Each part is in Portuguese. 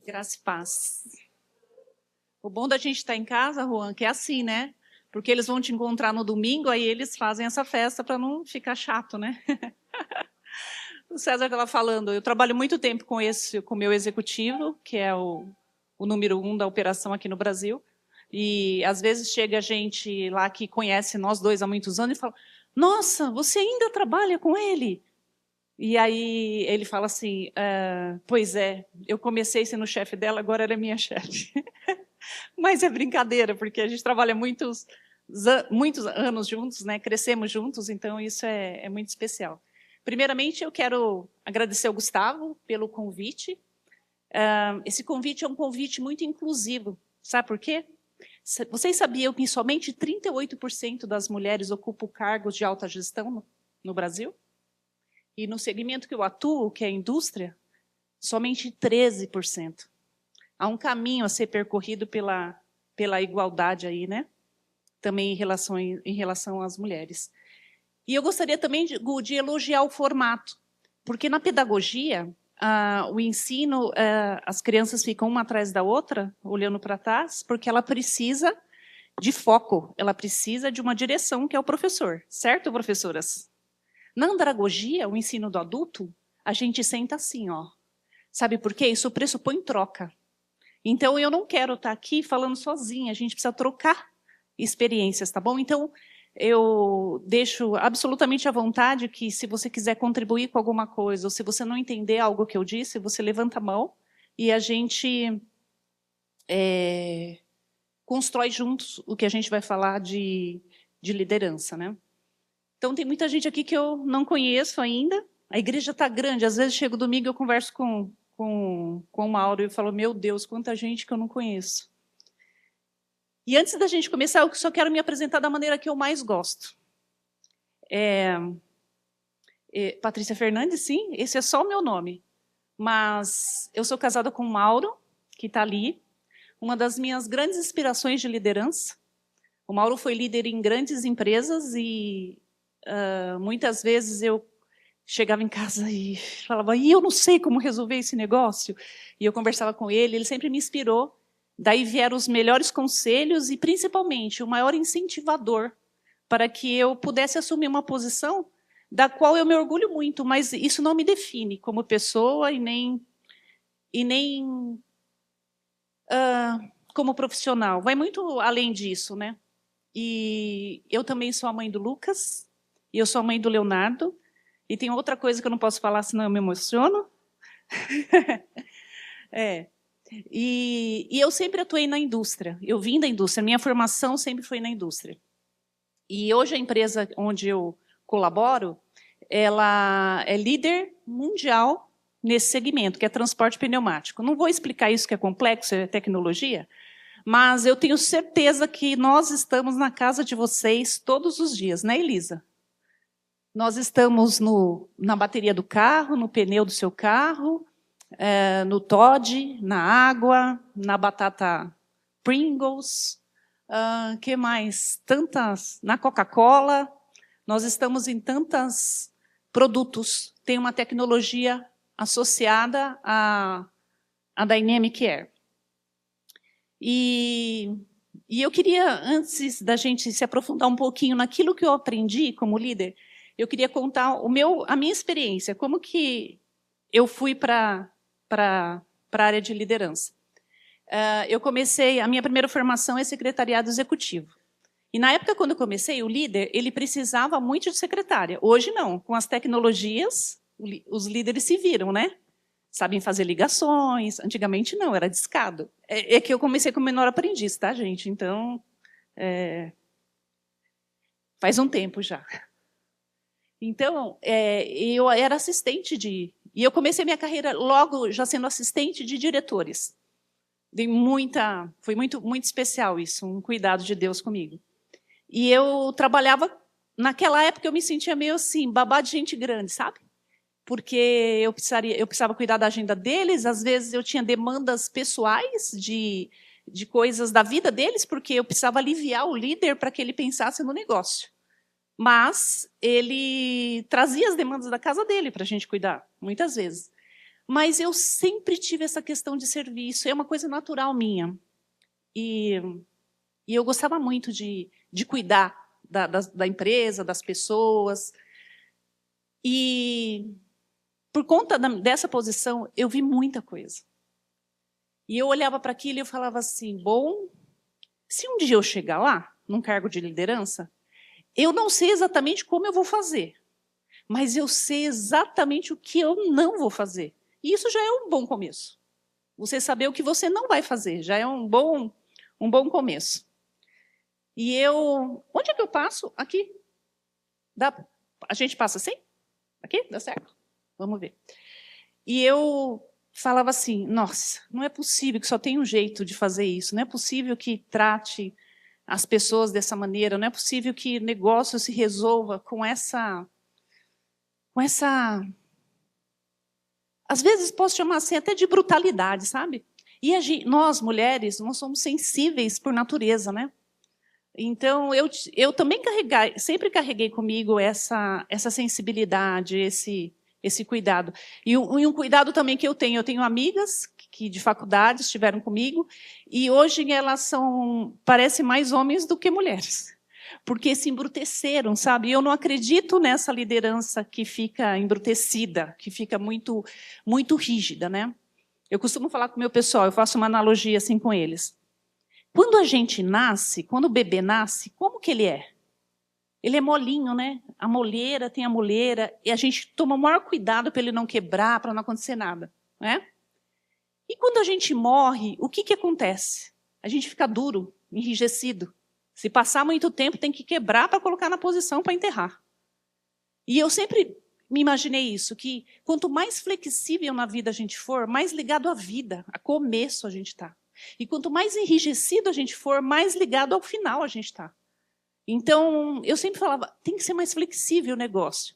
Graça e paz. O bom da gente estar em casa, Juan, que é assim, né? Porque eles vão te encontrar no domingo, aí eles fazem essa festa para não ficar chato, né? O César estava falando, eu trabalho muito tempo com o meu executivo, que é o número 1 da operação aqui no Brasil. E às vezes chega gente lá que conhece nós dois há muitos anos e fala: Nossa, você ainda trabalha com ele? E aí ele fala assim: Pois é, eu comecei sendo chefe dela, agora ela é minha chefe. Mas é brincadeira, porque a gente trabalha muitos anos juntos, né? Crescemos juntos, então isso é muito especial. Primeiramente, eu quero agradecer ao Gustavo pelo convite. Esse convite é um convite muito inclusivo. Sabe por quê? Vocês sabiam que somente 38% das mulheres ocupam cargos de alta gestão no Brasil? E no segmento que eu atuo, que é a indústria, somente 13%. Há um caminho a ser percorrido pela igualdade aí, né? Também em relação às mulheres. E eu gostaria também de elogiar o formato, porque na pedagogia, o ensino, as crianças ficam uma atrás da outra, olhando para trás, porque ela precisa de foco, ela precisa de uma direção, que é o professor. Certo, professoras? Na andragogia, o ensino do adulto, a gente senta assim, ó. Sabe por quê? Isso pressupõe troca. Então, eu não quero estar aqui falando sozinha, a gente precisa trocar experiências, tá bom? Então, eu deixo absolutamente à vontade que, se você quiser contribuir com alguma coisa, ou se você não entender algo que eu disse, você levanta a mão e a gente constrói juntos o que a gente vai falar de liderança, né? Então, tem muita gente aqui que eu não conheço ainda. A igreja está grande. Às vezes, chego domingo e eu converso com o Mauro e eu falo: meu Deus, quanta gente que eu não conheço. E antes da gente começar, eu só quero me apresentar da maneira que eu mais gosto. Patrícia Fernandes, sim, esse é só o meu nome. Mas eu sou casada com o Mauro, que está ali, uma das minhas grandes inspirações de liderança. O Mauro foi líder em grandes empresas e muitas vezes eu chegava em casa e falava: eu não sei como resolver esse negócio. E eu conversava com ele, ele sempre me inspirou. Daí vieram os melhores conselhos e, principalmente, o maior incentivador para que eu pudesse assumir uma posição da qual eu me orgulho muito, mas isso não me define como pessoa e nem como profissional. Vai muito além disso, né? E eu também sou a mãe do Lucas, e eu sou a mãe do Leonardo, e tem outra coisa que eu não posso falar, senão eu me emociono. E eu sempre atuei na indústria. Eu vim da indústria, minha formação sempre foi na indústria. E hoje a empresa onde eu colaboro, ela é líder mundial nesse segmento, que é transporte pneumático. Não vou explicar isso, que é complexo, é tecnologia, mas eu tenho certeza que nós estamos na casa de vocês todos os dias, né, Elisa? Nós estamos na bateria do carro, no pneu do seu carro, no Toddy, na água, na batata Pringles, que mais? Na Coca-Cola. Nós estamos em tantos produtos. Tem uma tecnologia associada à Dynamic Air. E eu queria, antes da gente se aprofundar um pouquinho naquilo que eu aprendi como líder, eu queria contar a minha experiência, como que eu fui para a área de liderança. A minha primeira formação é secretariado executivo. E na época, quando eu comecei, o líder ele precisava muito de secretária. Hoje não, com as tecnologias, os líderes se viram, né? Sabem fazer ligações. Antigamente não, era discado. É que eu comecei como menor aprendiz, tá, gente? Então, faz um tempo já. Então, eu era assistente e eu comecei minha carreira logo já sendo assistente de diretores. Foi muito especial isso, um cuidado de Deus comigo. E eu trabalhava, naquela época eu me sentia meio assim, babá de gente grande, sabe? Porque eu precisava cuidar da agenda deles, às vezes eu tinha demandas pessoais de coisas da vida deles, porque eu precisava aliviar o líder para que ele pensasse no negócio. Mas ele trazia as demandas da casa dele para a gente cuidar, muitas vezes. Mas eu sempre tive essa questão de serviço, é uma coisa natural minha. E eu gostava muito de cuidar da empresa, das pessoas. E por conta dessa posição, eu vi muita coisa. E eu olhava para aquilo e eu falava assim, bom, se um dia eu chegar lá, num cargo de liderança, eu não sei exatamente como eu vou fazer, mas eu sei exatamente o que eu não vou fazer. E isso já é um bom começo. Você saber o que você não vai fazer já é um bom começo. E eu... Onde é que eu passo? Aqui. A gente passa assim? Aqui? Dá certo? Vamos ver. E eu falava assim, nossa, não é possível que só tem um jeito de fazer isso, não é possível que trate as pessoas dessa maneira, não é possível que negócio se resolva com essa... Às vezes posso chamar assim até de brutalidade, sabe? E nós, mulheres, nós somos sensíveis por natureza, né? Então, eu também sempre carreguei comigo essa sensibilidade, esse cuidado. E um cuidado também que eu tenho amigas que de faculdade estiveram comigo, e hoje elas parecem mais homens do que mulheres, porque se embruteceram, sabe? Eu não acredito nessa liderança que fica embrutecida, que fica muito, muito rígida, né? Eu costumo falar com o meu pessoal, eu faço uma analogia assim com eles. Quando a gente nasce, quando o bebê nasce, como que ele é? Ele é molinho, né? A moleira tem a moleira, e a gente toma o maior cuidado para ele não quebrar, para não acontecer nada, né? E quando a gente morre, o que acontece? A gente fica duro, enrijecido. Se passar muito tempo, tem que quebrar para colocar na posição para enterrar. E eu sempre me imaginei isso, que quanto mais flexível na vida a gente for, mais ligado à vida, a começo a gente está. E quanto mais enrijecido a gente for, mais ligado ao final a gente está. Então, eu sempre falava, tem que ser mais flexível o negócio.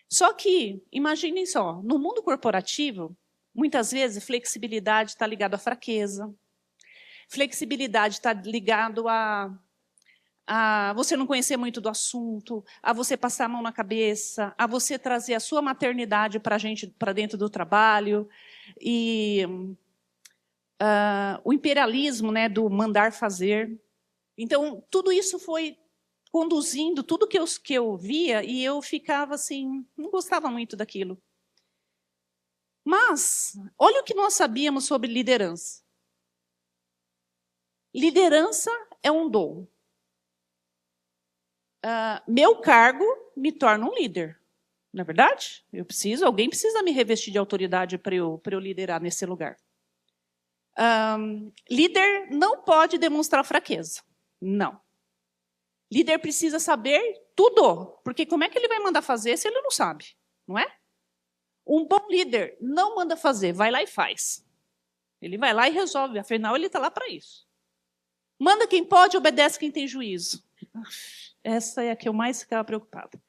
Só que, imaginem só, no mundo corporativo, muitas vezes flexibilidade está ligada à fraqueza, flexibilidade está ligado a você não conhecer muito do assunto, a você passar a mão na cabeça, a você trazer a sua maternidade para dentro do trabalho, e o imperialismo, né, do mandar fazer. Então, tudo isso foi conduzindo tudo que eu via, e eu ficava assim, não gostava muito daquilo. Mas, olha o que nós sabíamos sobre liderança. Liderança é um dom. Meu cargo me torna um líder, não é verdade? Alguém precisa me revestir de autoridade para eu liderar nesse lugar. Líder não pode demonstrar fraqueza, não. Líder precisa saber tudo, porque como é que ele vai mandar fazer se ele não sabe, não é? Um bom líder não manda fazer, vai lá e faz. Ele vai lá e resolve, afinal ele está lá para isso. Manda quem pode, obedece quem tem juízo. Essa é a que eu mais ficava preocupada.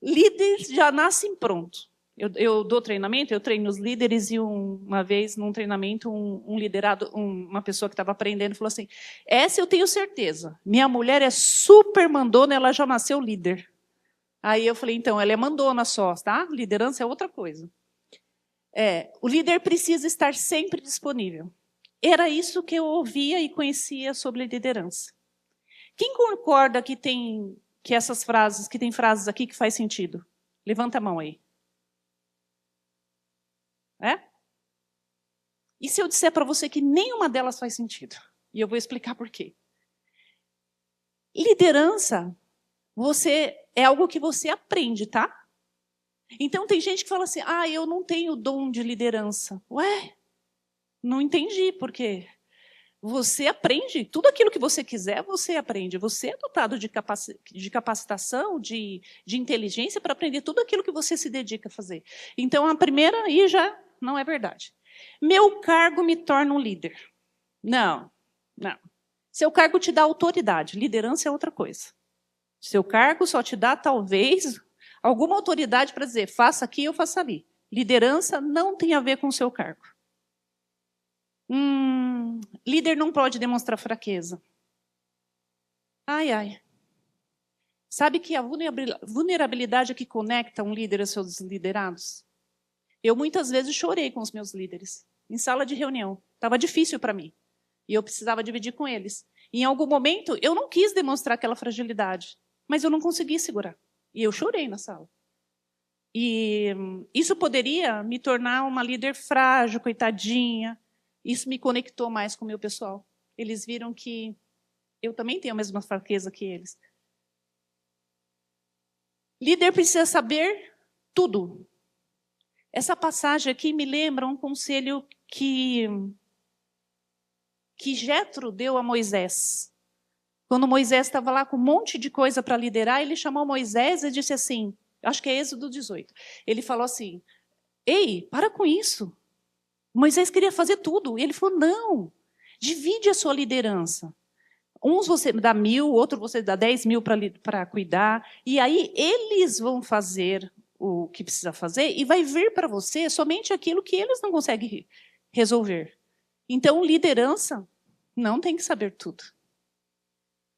Líderes já nascem prontos. Eu dou treinamento, eu treino os líderes, e uma vez, num treinamento, um liderado, uma pessoa que estava aprendendo, falou assim, essa eu tenho certeza, minha mulher é super mandona, ela já nasceu líder. Aí eu falei, então, ela é mandona só, tá? Liderança é outra coisa. O líder precisa estar sempre disponível. Era isso que eu ouvia e conhecia sobre liderança. Quem concorda que tem frases aqui que faz sentido? Levanta a mão aí. E se eu disser para você que nenhuma delas faz sentido? E eu vou explicar por quê. Liderança, é algo que você aprende, tá? Então tem gente que fala assim, eu não tenho dom de liderança. Ué, não entendi por quê. Você aprende, tudo aquilo que você quiser, você aprende. Você é dotado de capacitação, de inteligência para aprender tudo aquilo que você se dedica a fazer. Então, a primeira aí já não é verdade. Meu cargo me torna um líder. Não, não. Seu cargo te dá autoridade, liderança é outra coisa. Seu cargo só te dá, talvez, alguma autoridade para dizer, faça aqui ou faça ali. Liderança não tem a ver com o seu cargo. Líder não pode demonstrar fraqueza. Ai. Sabe que a vulnerabilidade é que conecta um líder aos seus liderados? Eu muitas vezes chorei com os meus líderes, em sala de reunião. Estava difícil para mim. E eu precisava dividir com eles. E, em algum momento, eu não quis demonstrar aquela fragilidade, mas eu não consegui segurar. E eu chorei na sala. E isso poderia me tornar uma líder frágil, coitadinha. Isso me conectou mais com o meu pessoal. Eles viram que eu também tenho a mesma fraqueza que eles. Líder precisa saber tudo. Essa passagem aqui me lembra um conselho que Jetro deu a Moisés. Quando Moisés estava lá com um monte de coisa para liderar, ele chamou Moisés e disse assim, acho que é Êxodo 18, ele falou assim, ei, para com isso. Moisés queria fazer tudo. E ele falou, não, divide a sua liderança. Uns você dá 1.000, outro você dá 10.000 para cuidar. E aí eles vão fazer o que precisa fazer e vai vir para você somente aquilo que eles não conseguem resolver. Então, liderança não tem que saber tudo.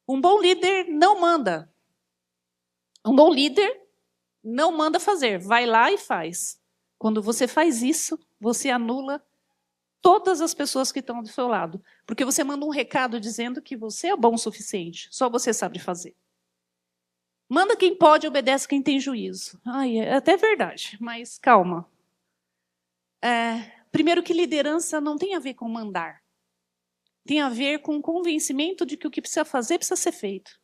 Um bom líder não manda. Um bom líder não manda fazer. Vai lá e faz. Quando você faz isso, você anula todas as pessoas que estão do seu lado. Porque você manda um recado dizendo que você é bom o suficiente. Só você sabe fazer. Manda quem pode, obedece quem tem juízo. Ai, é até verdade, mas calma. Primeiro que liderança não tem a ver com mandar. Tem a ver com o convencimento de que o que precisa fazer precisa ser feito.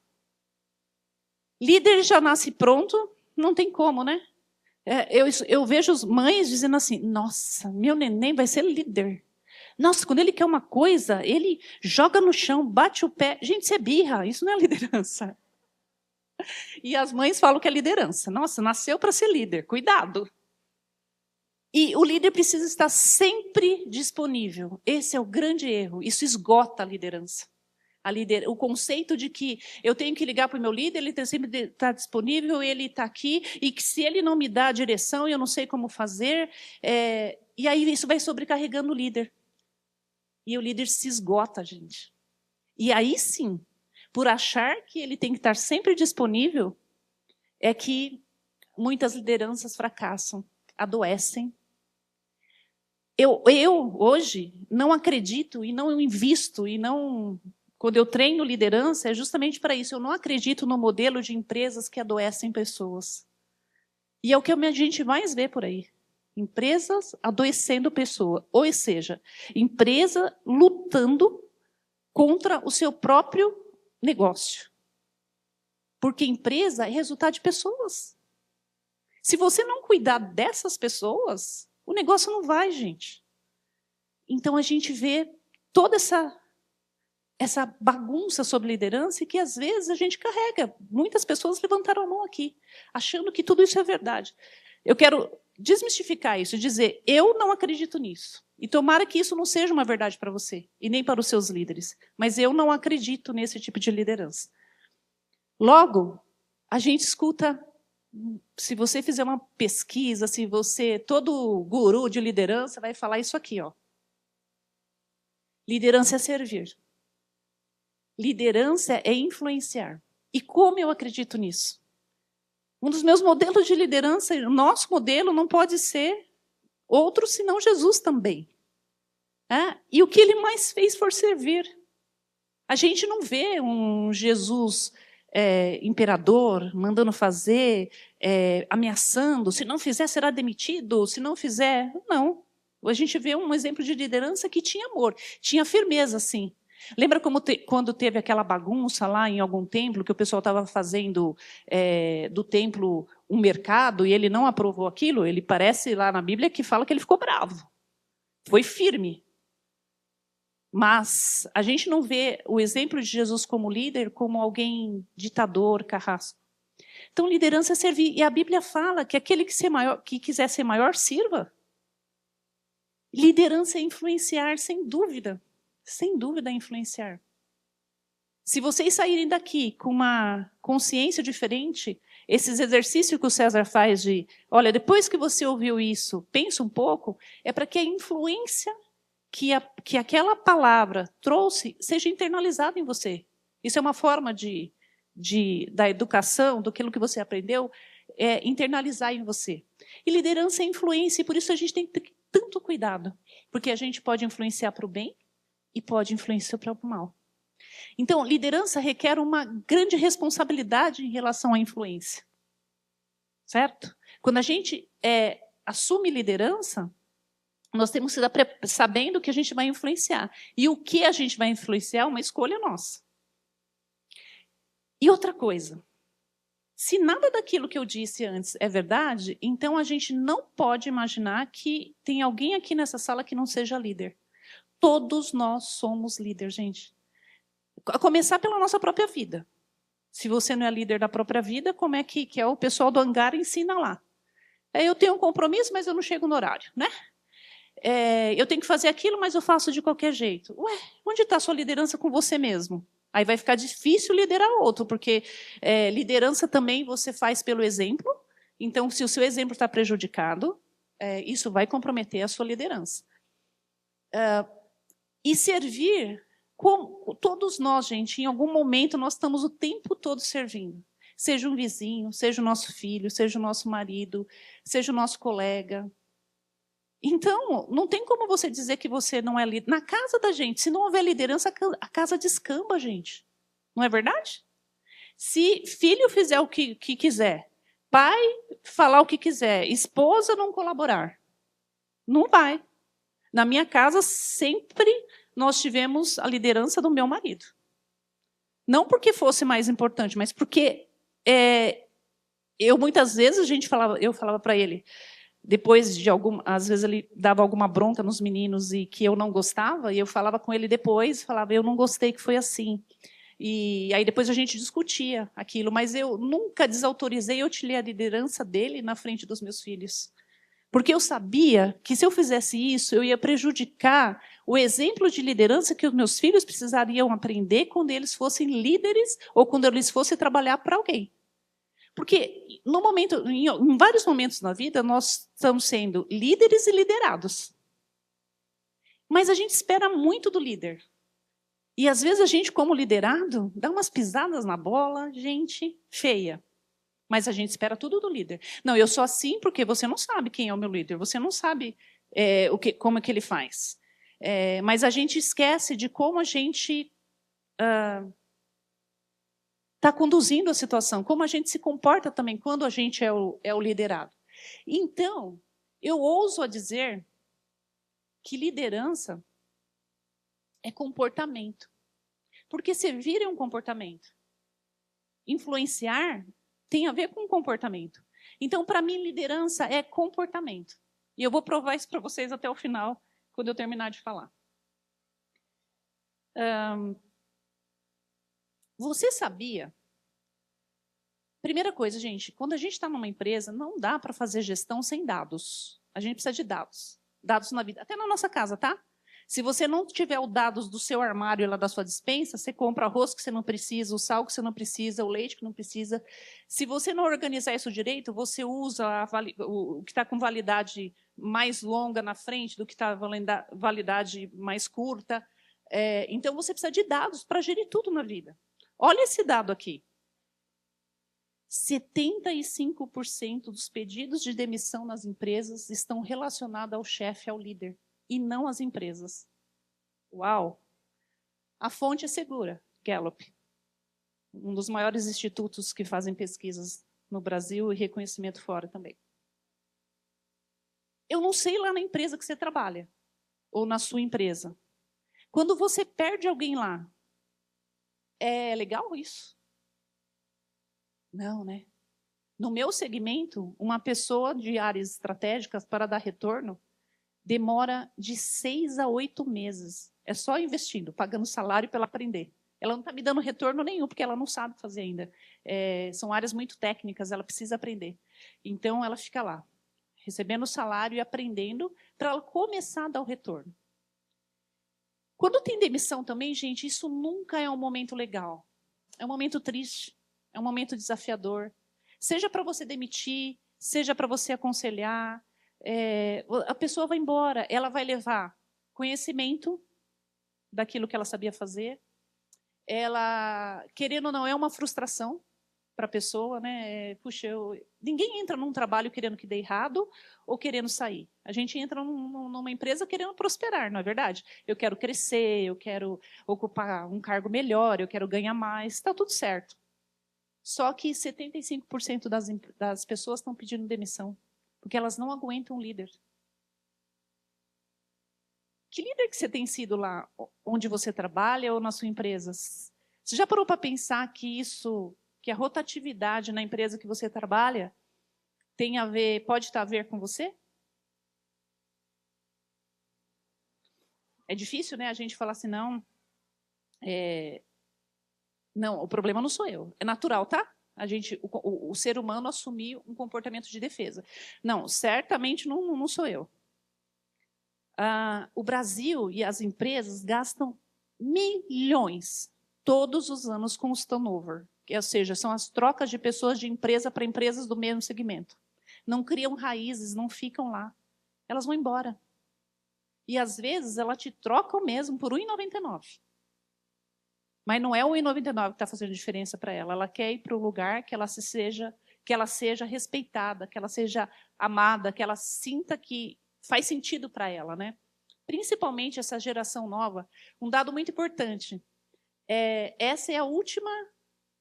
Líder já nasce pronto, não tem como, né? Eu vejo as mães dizendo assim, nossa, meu neném vai ser líder. Nossa, quando ele quer uma coisa, ele joga no chão, bate o pé. Gente, isso é birra, isso não é liderança. E as mães falam que é liderança. Nossa, nasceu para ser líder, cuidado. E o líder precisa estar sempre disponível. Esse é o grande erro. Isso esgota a liderança. O conceito de que eu tenho que ligar para o meu líder, ele tem sempre de estar disponível, ele está aqui, e que se ele não me dá a direção, eu não sei como fazer. E aí isso vai sobrecarregando o líder. E o líder se esgota, gente. E aí sim, por achar que ele tem que estar sempre disponível, é que muitas lideranças fracassam, adoecem. Eu hoje, não acredito e não invisto, e não... Quando eu treino liderança, é justamente para isso. Eu não acredito no modelo de empresas que adoecem pessoas. E é o que a gente mais vê por aí. Empresas adoecendo pessoa. Ou seja, empresa lutando contra o seu próprio negócio. Porque empresa é resultado de pessoas. Se você não cuidar dessas pessoas, o negócio não vai, gente. Então a gente vê toda essa bagunça sobre liderança e que às vezes a gente carrega. Muitas pessoas levantaram a mão aqui, achando que tudo isso é verdade. Eu quero desmistificar isso, dizer, eu não acredito nisso. E tomara que isso não seja uma verdade para você, e nem para os seus líderes. Mas eu não acredito nesse tipo de liderança. Logo, a gente escuta, se você fizer uma pesquisa, todo guru de liderança vai falar isso aqui, ó. Liderança é servir. Liderança é influenciar. E como eu acredito nisso? Um dos meus modelos de liderança, o nosso modelo não pode ser outro senão Jesus também. E o que ele mais fez foi servir. A gente não vê um Jesus imperador, mandando fazer, ameaçando, se não fizer será demitido, se não fizer... Não. A gente vê um exemplo de liderança que tinha amor, tinha firmeza, sim. Lembra quando teve aquela bagunça lá em algum templo, que o pessoal estava fazendo do templo um mercado e ele não aprovou aquilo? Ele parece lá na Bíblia que fala que ele ficou bravo. Foi firme. Mas a gente não vê o exemplo de Jesus como líder como alguém ditador, carrasco. Então, liderança é servir. E a Bíblia fala que aquele que quiser ser maior, sirva. Liderança é influenciar, sem dúvida. Sem dúvida, influenciar. Se vocês saírem daqui com uma consciência diferente, esses exercícios que o César faz de, olha, depois que você ouviu isso, pensa um pouco, é para que a influência que aquela palavra trouxe seja internalizada em você. Isso é uma forma da educação, daquilo que você aprendeu, internalizar em você. E liderança é influência, e por isso a gente tem que ter tanto cuidado, porque a gente pode influenciar para o bem e pode influenciar para o mal. Então, liderança requer uma grande responsabilidade em relação à influência. Certo? Quando a gente assume liderança, nós temos que estar sabendo que a gente vai influenciar. E o que a gente vai influenciar é uma escolha nossa. E outra coisa, se nada daquilo que eu disse antes é verdade, então a gente não pode imaginar que tem alguém aqui nessa sala que não seja líder. Todos nós somos líderes, gente. A começar pela nossa própria vida. Se você não é líder da própria vida, como é que é o pessoal do hangar ensina lá? Eu tenho um compromisso, mas eu não chego no horário, né? Eu tenho que fazer aquilo, mas eu faço de qualquer jeito. Ué, onde está a sua liderança com você mesmo? Aí vai ficar difícil liderar outro, porque liderança também você faz pelo exemplo. Então, se o seu exemplo está prejudicado, isso vai comprometer a sua liderança. E servir, como todos nós, gente, em algum momento nós estamos o tempo todo servindo. Seja um vizinho, seja o nosso filho, seja o nosso marido, seja o nosso colega. Então, não tem como você dizer que você não é líder. Na casa da gente, se não houver liderança, a casa descamba, gente. Não é verdade? Se filho fizer o que quiser, pai falar o que quiser, esposa não colaborar, não vai. Na minha casa, sempre nós tivemos a liderança do meu marido. Não porque fosse mais importante, mas porque muitas vezes eu falava para ele, depois de às vezes ele dava alguma bronca nos meninos e que eu não gostava, e eu falava com ele depois, falava, eu não gostei que foi assim. E aí depois a gente discutia aquilo, mas eu nunca desautorizei, eu utilizei a liderança dele na frente dos meus filhos. Porque eu sabia que se eu fizesse isso, eu ia prejudicar o exemplo de liderança que os meus filhos precisariam aprender quando eles fossem líderes ou quando eles fossem trabalhar para alguém. Porque em vários momentos na vida, nós estamos sendo líderes e liderados. Mas a gente espera muito do líder. E às vezes a gente, como liderado, dá umas pisadas na bola, gente, feia. Mas a gente espera tudo do líder. Não, eu sou assim porque você não sabe quem é o meu líder, você não sabe como é que ele faz. Mas a gente esquece de como a gente está conduzindo a situação, como a gente se comporta também quando a gente é o liderado. Então, eu ouso a dizer que liderança é comportamento. Porque servir é um comportamento. Influenciar tem a ver com comportamento. Então, para mim, liderança é comportamento. E eu vou provar isso para vocês até o final, quando eu terminar de falar. Você sabia? Primeira coisa, gente, quando a gente está numa empresa, não dá para fazer gestão sem dados. A gente precisa de dados. Dados na vida, até na nossa casa, tá? Se você não tiver os dados do seu armário lá da sua despensa, você compra arroz que você não precisa, o sal que você não precisa, o leite que não precisa. Se você não organizar isso direito, você usa o que está com validade mais longa na frente do que está validade mais curta. Então, você precisa de dados para gerir tudo na vida. Olha esse dado aqui. 75% dos pedidos de demissão nas empresas estão relacionados ao chefe, ao líder, e não às empresas. Uau! A fonte é segura, Gallup, um dos maiores institutos que fazem pesquisas no Brasil e reconhecimento fora também. Eu não sei lá na empresa que você trabalha, ou na sua empresa. Quando você perde alguém lá, é legal isso? Não, né? No meu segmento, uma pessoa de áreas estratégicas para dar retorno demora de 6 a 8 meses. É só investindo, pagando salário para ela aprender. Ela não está me dando retorno nenhum, porque ela não sabe fazer ainda. São áreas muito técnicas, ela precisa aprender. Então, ela fica lá, recebendo salário e aprendendo, para ela começar a dar o retorno. Quando tem demissão também, gente, isso nunca é um momento legal. É um momento triste, é um momento desafiador. Seja para você demitir, seja para você aconselhar, a pessoa vai embora, ela vai levar conhecimento daquilo que ela sabia fazer. Ela, querendo ou não, é uma frustração, para a pessoa, né? Puxa, ninguém entra num trabalho querendo que dê errado ou querendo sair. A gente entra numa empresa querendo prosperar, não é verdade? Eu quero crescer, eu quero ocupar um cargo melhor, eu quero ganhar mais, está tudo certo. Só que 75% das pessoas estão pedindo demissão, porque elas não aguentam um líder. Que líder que você tem sido lá onde você trabalha ou na sua empresa? Você já parou para pensar que a rotatividade na empresa que você trabalha pode estar a ver com você? É difícil, né? A gente falar assim, não, não, o problema não sou eu. É natural, tá? O ser humano assumir um comportamento de defesa. Não, certamente não sou eu. O Brasil e as empresas gastam milhões todos os anos com os turnover, ou seja, são as trocas de pessoas de empresa para empresas do mesmo segmento. Não criam raízes, não ficam lá. Elas vão embora. E, às vezes, ela te troca mesmo por R$1,99. Mas não é o R$1,99 que está fazendo diferença para ela. Ela quer ir para o lugar que ela seja respeitada, que ela seja amada, que ela sinta que faz sentido para ela, né? Principalmente essa geração nova. Um dado muito importante. Essa é a última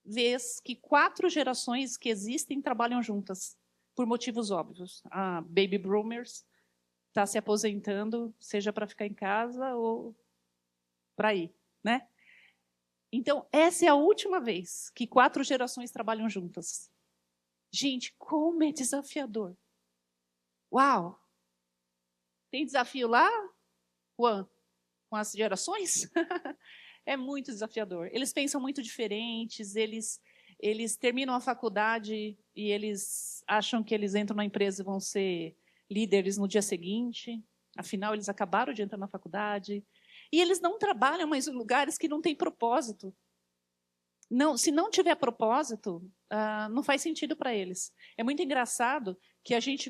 vez que 4 gerações que existem trabalham juntas, por motivos óbvios. A Baby Boomers está se aposentando, seja para ficar em casa ou para ir, né? Então, essa é a última vez que 4 gerações trabalham juntas. Gente, como é desafiador. Uau! Tem desafio lá, Juan, com as gerações? É muito desafiador. Eles pensam muito diferentes, eles terminam a faculdade e eles acham que eles entram na empresa e vão ser líderes no dia seguinte. Afinal, eles acabaram de entrar na faculdade. E eles não trabalham mais em lugares que não têm propósito. Não, se não tiver propósito, não faz sentido para eles. É muito engraçado que a gente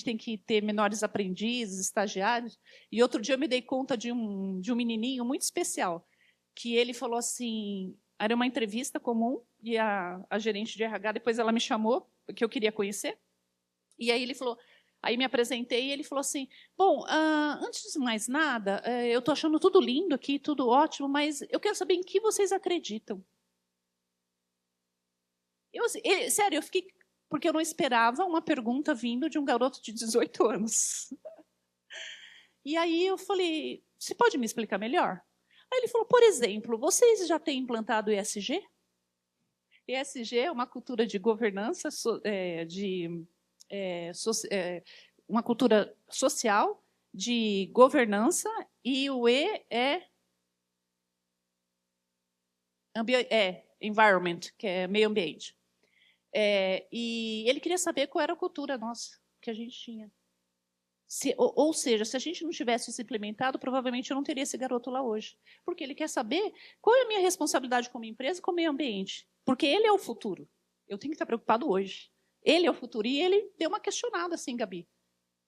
tem que ter menores aprendizes, estagiários. E outro dia eu me dei conta de um menininho muito especial, que ele falou assim, era uma entrevista comum, e a gerente de RH, depois ela me chamou, porque eu queria conhecer. E aí ele falou, aí me apresentei e ele falou assim, bom, antes de mais nada, eu estou achando tudo lindo aqui, tudo ótimo, mas eu quero saber em que vocês acreditam. Sério, eu fiquei... Porque eu não esperava uma pergunta vindo de um garoto de 18 anos. E aí eu falei, você pode me explicar melhor? Aí ele falou, por exemplo, vocês já têm implantado o ESG? ESG é uma cultura de governança, uma cultura social de governança, e o E é environment, que é meio ambiente. E ele queria saber qual era a cultura nossa, que a gente tinha. Ou seja, se a gente não tivesse isso implementado, provavelmente eu não teria esse garoto lá hoje. Porque ele quer saber qual é a minha responsabilidade como empresa e com o meio ambiente. Porque ele é o futuro. Eu tenho que estar preocupado hoje. Ele é o futuro. E ele deu uma questionada assim, Gabi.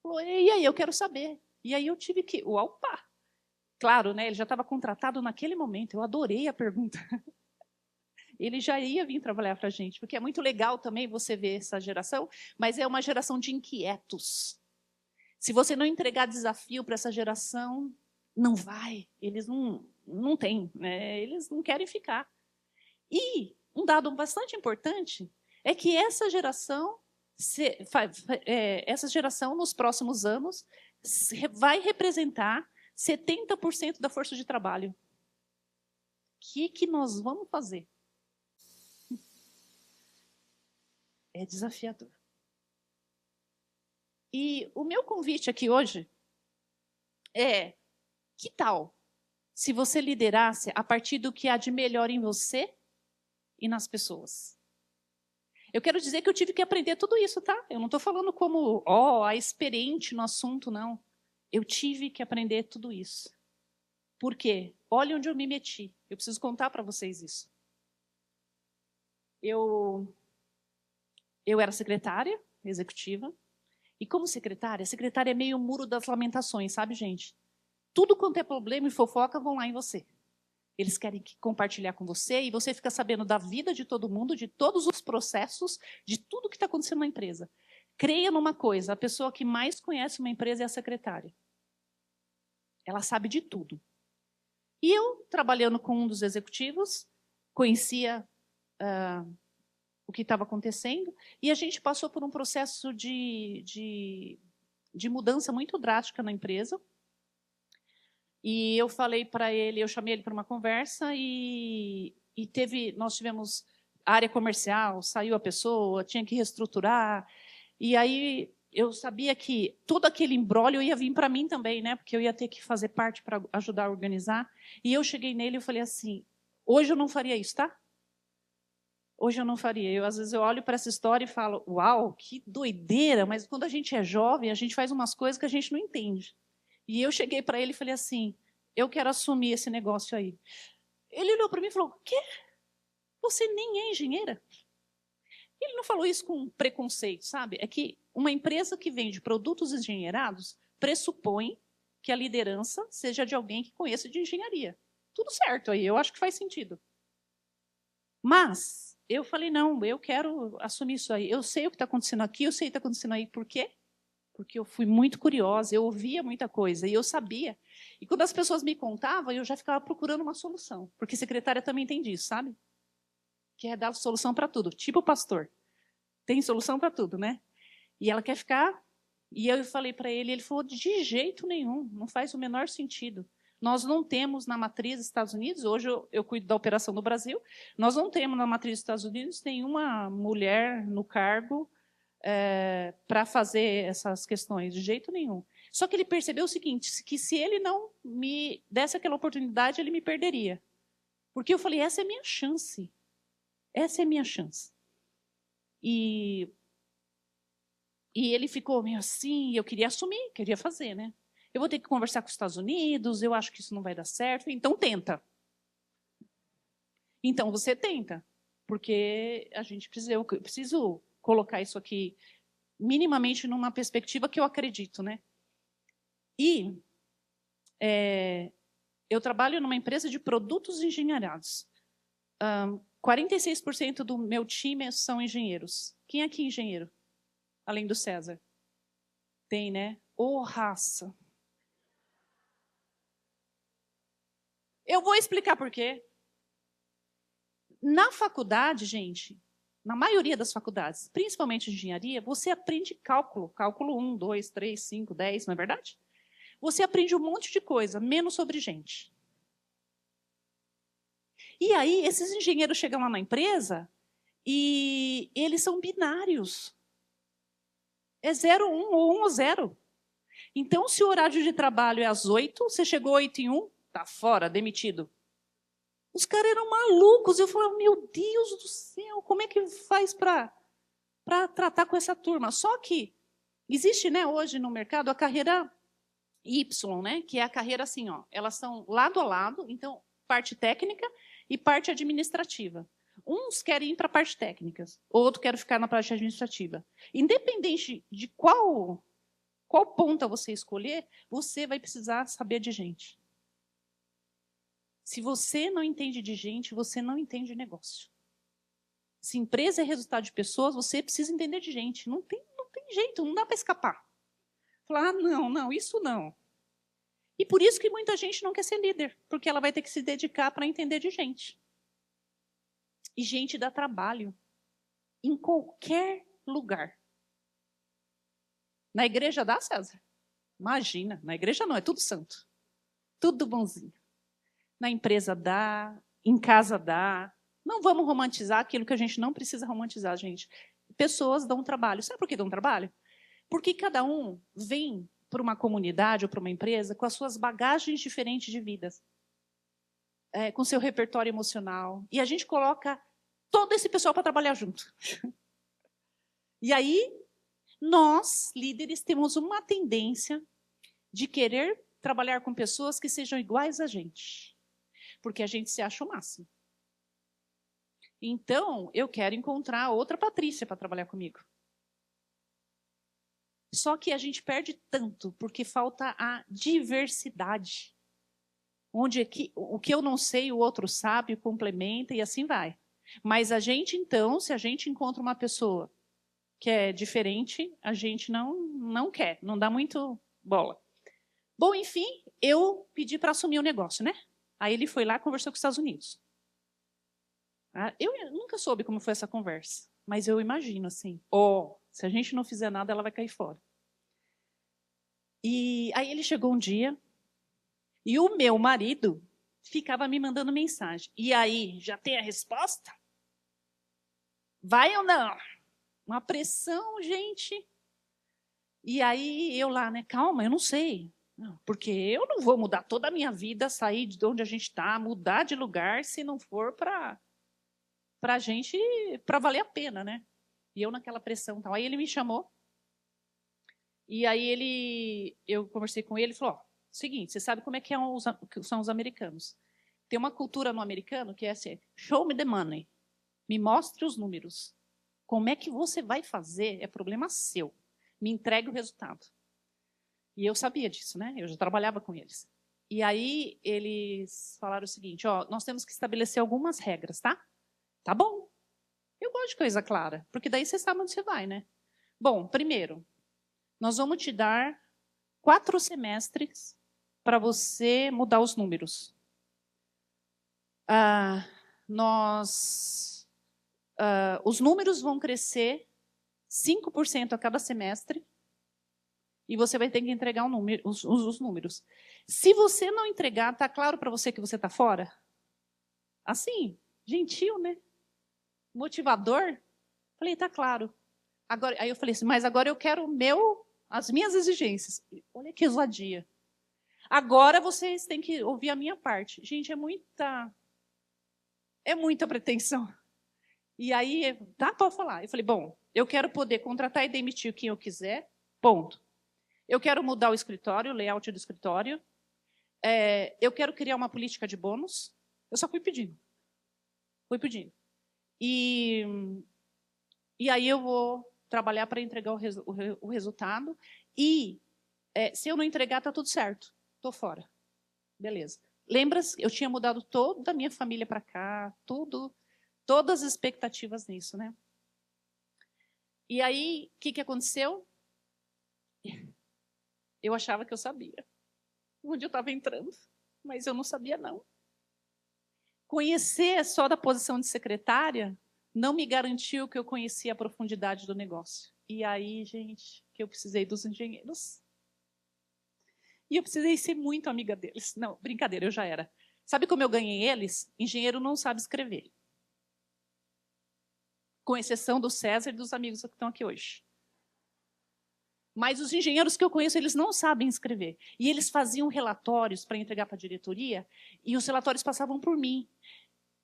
Falou, e aí, eu quero saber. E aí eu tive que... Opa! Claro, né? Ele já estava contratado naquele momento. Eu adorei a pergunta. Ele já ia vir trabalhar para a gente, porque é muito legal também você ver essa geração, mas é uma geração de inquietos. Se você não entregar desafio para essa geração, não vai. Eles não têm, né? Eles não querem ficar. E um dado bastante importante é que essa geração, nos próximos anos, vai representar 70% da força de trabalho. O que nós vamos fazer? É desafiador. E o meu convite aqui hoje é, que tal se você liderasse a partir do que há de melhor em você e nas pessoas? Eu quero dizer que eu tive que aprender tudo isso, tá? Eu não estou falando como, a experiente no assunto, não. Eu tive que aprender tudo isso. Por quê? Olha onde eu me meti. Eu preciso contar para vocês isso. Eu era secretária executiva. E como secretária é meio muro das lamentações, sabe, gente? Tudo quanto é problema e fofoca vão lá em você. Eles querem compartilhar com você e você fica sabendo da vida de todo mundo, de todos os processos, de tudo que está acontecendo na empresa. Creia numa coisa, a pessoa que mais conhece uma empresa é a secretária. Ela sabe de tudo. E eu, trabalhando com um dos executivos, conhecia o que estava acontecendo, e a gente passou por um processo de mudança muito drástica na empresa. E eu falei para ele, eu chamei ele para uma conversa e nós tivemos área comercial, saiu a pessoa, tinha que reestruturar. E aí eu sabia que todo aquele imbróglio ia vir para mim também, né? Porque eu ia ter que fazer parte para ajudar a organizar. E eu cheguei nele e falei assim, hoje eu não faria isso, tá? Hoje eu não faria. Às vezes eu olho para essa história e falo, uau, que doideira, mas quando a gente é jovem, a gente faz umas coisas que a gente não entende. E eu cheguei para ele e falei assim, eu quero assumir esse negócio aí. Ele olhou para mim e falou, o quê? Você nem é engenheira? Ele não falou isso com preconceito, sabe? É que uma empresa que vende produtos engenheirados pressupõe que a liderança seja de alguém que conheça de engenharia. Tudo certo aí, eu acho que faz sentido. Mas eu falei, não, eu quero assumir isso aí. Eu sei o que está acontecendo aqui, eu sei o que está acontecendo aí. Por quê? Porque eu fui muito curiosa, eu ouvia muita coisa e eu sabia. E quando as pessoas me contavam, eu já ficava procurando uma solução. Porque secretária também tem disso, sabe? Que é dar solução para tudo. Tipo o pastor. Tem solução para tudo, né? E ela quer ficar... E eu falei para ele, ele falou, de jeito nenhum, não faz o menor sentido. Nós não temos na matriz dos Estados Unidos, hoje eu cuido da operação do Brasil, nós não temos na matriz dos Estados Unidos nenhuma mulher no cargo para fazer essas questões, de jeito nenhum. Só que ele percebeu o seguinte, que se ele não me desse aquela oportunidade, ele me perderia. Porque eu falei, essa é a minha chance. Essa é a minha chance. E ele ficou meio assim, eu queria assumir, queria fazer, né? Eu vou ter que conversar com os Estados Unidos, eu acho que isso não vai dar certo, então tenta. Então você tenta, porque a gente precisa, eu preciso colocar isso aqui minimamente numa perspectiva que eu acredito, né? E eu trabalho numa empresa de produtos engenheirados. 46% do meu time são engenheiros. Quem aqui é engenheiro? Além do César. Tem, né? Ô, raça. Eu vou explicar por quê. Na faculdade, gente, na maioria das faculdades, principalmente engenharia, você aprende cálculo. Cálculo 1, 2, 3, 5, 10, não é verdade? Você aprende um monte de coisa, menos sobre gente. E aí, esses engenheiros chegam lá na empresa e eles são binários. É 0, 1 ou 1 ou 0. Então, se o horário de trabalho é às 8, você chegou 8 em 1, tá fora, demitido. Os caras eram malucos. Eu falei, meu Deus do céu, como é que faz para tratar com essa turma? Só que existe, né, hoje no mercado a carreira Y, né, que é a carreira assim, ó, elas são lado a lado, então parte técnica e parte administrativa. Uns querem ir para a parte técnica, outro quer ficar na parte administrativa. Independente de qual ponta você escolher, você vai precisar saber de gente. Se você não entende de gente, você não entende de negócio. Se empresa é resultado de pessoas, você precisa entender de gente. Não tem jeito, não dá para escapar. Falar, não, isso não. E por isso que muita gente não quer ser líder, porque ela vai ter que se dedicar para entender de gente. E gente dá trabalho em qualquer lugar. Na igreja dá, César? Imagina, na igreja não, é tudo santo. Tudo bonzinho. Na empresa dá, em casa dá. Não vamos romantizar aquilo que a gente não precisa romantizar, gente. Pessoas dão trabalho. Sabe por que dão trabalho? Porque cada um vem para uma comunidade ou para uma empresa com as suas bagagens diferentes de vidas, com seu repertório emocional. E a gente coloca todo esse pessoal para trabalhar junto. E aí, nós, líderes, temos uma tendência de querer trabalhar com pessoas que sejam iguais a gente. Porque a gente se acha o máximo. Então, eu quero encontrar outra Patrícia para trabalhar comigo. Só que a gente perde tanto porque falta a diversidade. onde o que eu não sei, o outro sabe, complementa e assim vai. Mas a gente, então, se a gente encontra uma pessoa que é diferente, a gente não quer, não dá muito bola. Bom, enfim, eu pedi para assumir o negócio, né? Aí ele foi lá e conversou com os Estados Unidos. Eu nunca soube como foi essa conversa, mas eu imagino assim, se a gente não fizer nada, ela vai cair fora. E aí ele chegou um dia, e o meu marido ficava me mandando mensagem. E aí, já tem a resposta? Vai ou não? Uma pressão, gente. E aí eu lá, né? Calma, eu não sei. Porque eu não vou mudar toda a minha vida, sair de onde a gente está, mudar de lugar, se não for para a gente, para valer a pena, né? E eu naquela pressão. Tal. Aí ele me chamou. E aí eu conversei com ele e falou, seguinte, você sabe como é que são os americanos. Tem uma cultura no americano que é assim, show me the money. Me mostre os números. Como é que você vai fazer é problema seu. Me entregue o resultado. E eu sabia disso, né? Eu já trabalhava com eles. E aí eles falaram o seguinte, nós temos que estabelecer algumas regras, tá? Tá bom. Eu gosto de coisa clara, porque daí você sabe onde você vai, né? Bom, primeiro, nós vamos te dar 4 semestres para você mudar os números. Os números vão crescer 5% a cada semestre e você vai ter que entregar os números. Se você não entregar, está claro para você que você está fora? Assim, gentil, né? Motivador. Falei, está claro. Aí eu falei assim, mas agora eu quero as minhas exigências. Olha que ousadia. Agora vocês têm que ouvir a minha parte. Gente, é muita pretensão. E aí, tá, pode falar. Eu falei, bom, eu quero poder contratar e demitir quem eu quiser, ponto. Eu quero mudar o escritório, o layout do escritório. Eu quero criar uma política de bônus. Eu só fui pedindo. E aí eu vou trabalhar para entregar o resultado. E se eu não entregar, está tudo certo. Estou fora. Beleza. Lembra-se, eu tinha mudado toda a minha família para cá, todas as expectativas nisso, né? E aí, o que aconteceu? Eu achava que eu sabia onde eu estava entrando, mas eu não sabia, não. Conhecer só da posição de secretária não me garantiu que eu conhecia a profundidade do negócio. E aí, gente, que eu precisei dos engenheiros. E eu precisei ser muito amiga deles. Não, brincadeira, eu já era. Sabe como eu ganhei eles? Engenheiro não sabe escrever. Com exceção do César e dos amigos que estão aqui hoje. Mas os engenheiros que eu conheço, eles não sabem escrever. E eles faziam relatórios para entregar para a diretoria, e os relatórios passavam por mim.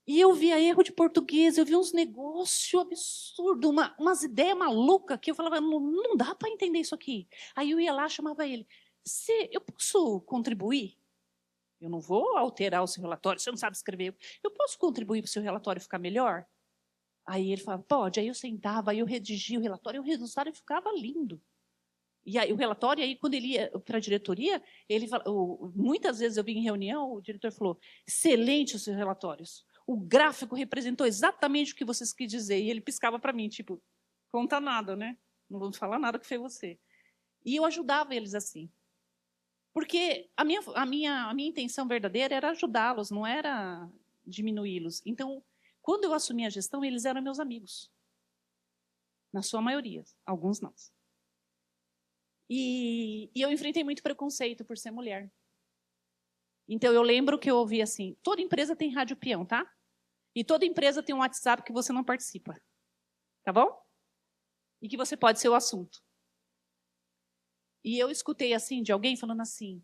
E eu via erro de português, eu via uns negócios absurdos, umas ideias malucas, que eu falava, não dá para entender isso aqui. Aí eu ia lá, chamava ele, eu posso contribuir? Eu não vou alterar o seu relatório, você não sabe escrever. Eu posso contribuir para o seu relatório ficar melhor? Aí ele falava, pode. Aí eu sentava, aí eu redigia o relatório, e o resultado ficava lindo. E aí o relatório, aí quando ele ia para a diretoria, muitas vezes eu vim em reunião, o diretor falou, excelente os seus relatórios. O gráfico representou exatamente o que vocês quis dizer. E ele piscava para mim, tipo, conta nada, né? Não vamos falar nada que foi você. E eu ajudava eles assim. Porque a minha intenção verdadeira era ajudá-los, não era diminuí-los. Então, quando eu assumi a gestão, eles eram meus amigos. Na sua maioria, alguns não. E eu enfrentei muito preconceito por ser mulher. Então, eu lembro que eu ouvi assim, toda empresa tem rádio peão, tá? E toda empresa tem um WhatsApp que você não participa. Tá bom? E que você pode ser o assunto. E eu escutei assim, de alguém falando assim,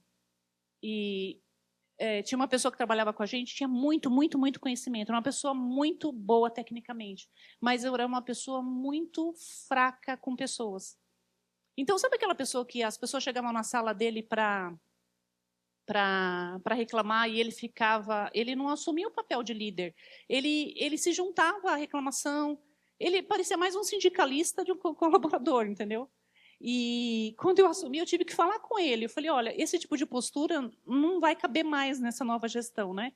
tinha uma pessoa que trabalhava com a gente, tinha muito, muito, muito conhecimento, era uma pessoa muito boa tecnicamente, mas eu era uma pessoa muito fraca com pessoas. Então, sabe aquela pessoa que as pessoas chegavam na sala dele para reclamar e ele não assumia o papel de líder. Ele se juntava à reclamação, ele parecia mais um sindicalista de um colaborador, entendeu? E quando eu assumi, eu tive que falar com ele. Eu falei, olha, esse tipo de postura não vai caber mais nessa nova gestão, né?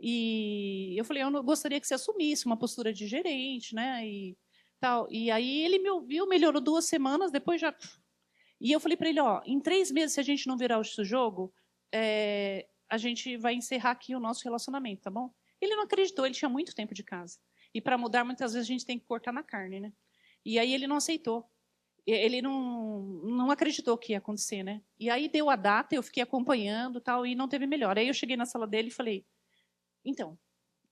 E eu falei, eu não gostaria que você assumisse uma postura de gerente, né? E tal. E aí ele me ouviu, melhorou 2 semanas, depois já. E eu falei para ele, ó, em 3 meses, se a gente não virar o jogo, a gente vai encerrar aqui o nosso relacionamento, tá bom? Ele não acreditou, ele tinha muito tempo de casa. E para mudar, muitas vezes a gente tem que cortar na carne, né? E aí ele não aceitou. Ele não acreditou que ia acontecer, né? E aí deu a data, eu fiquei acompanhando, tal, e não teve melhor. Aí eu cheguei na sala dele e falei, então,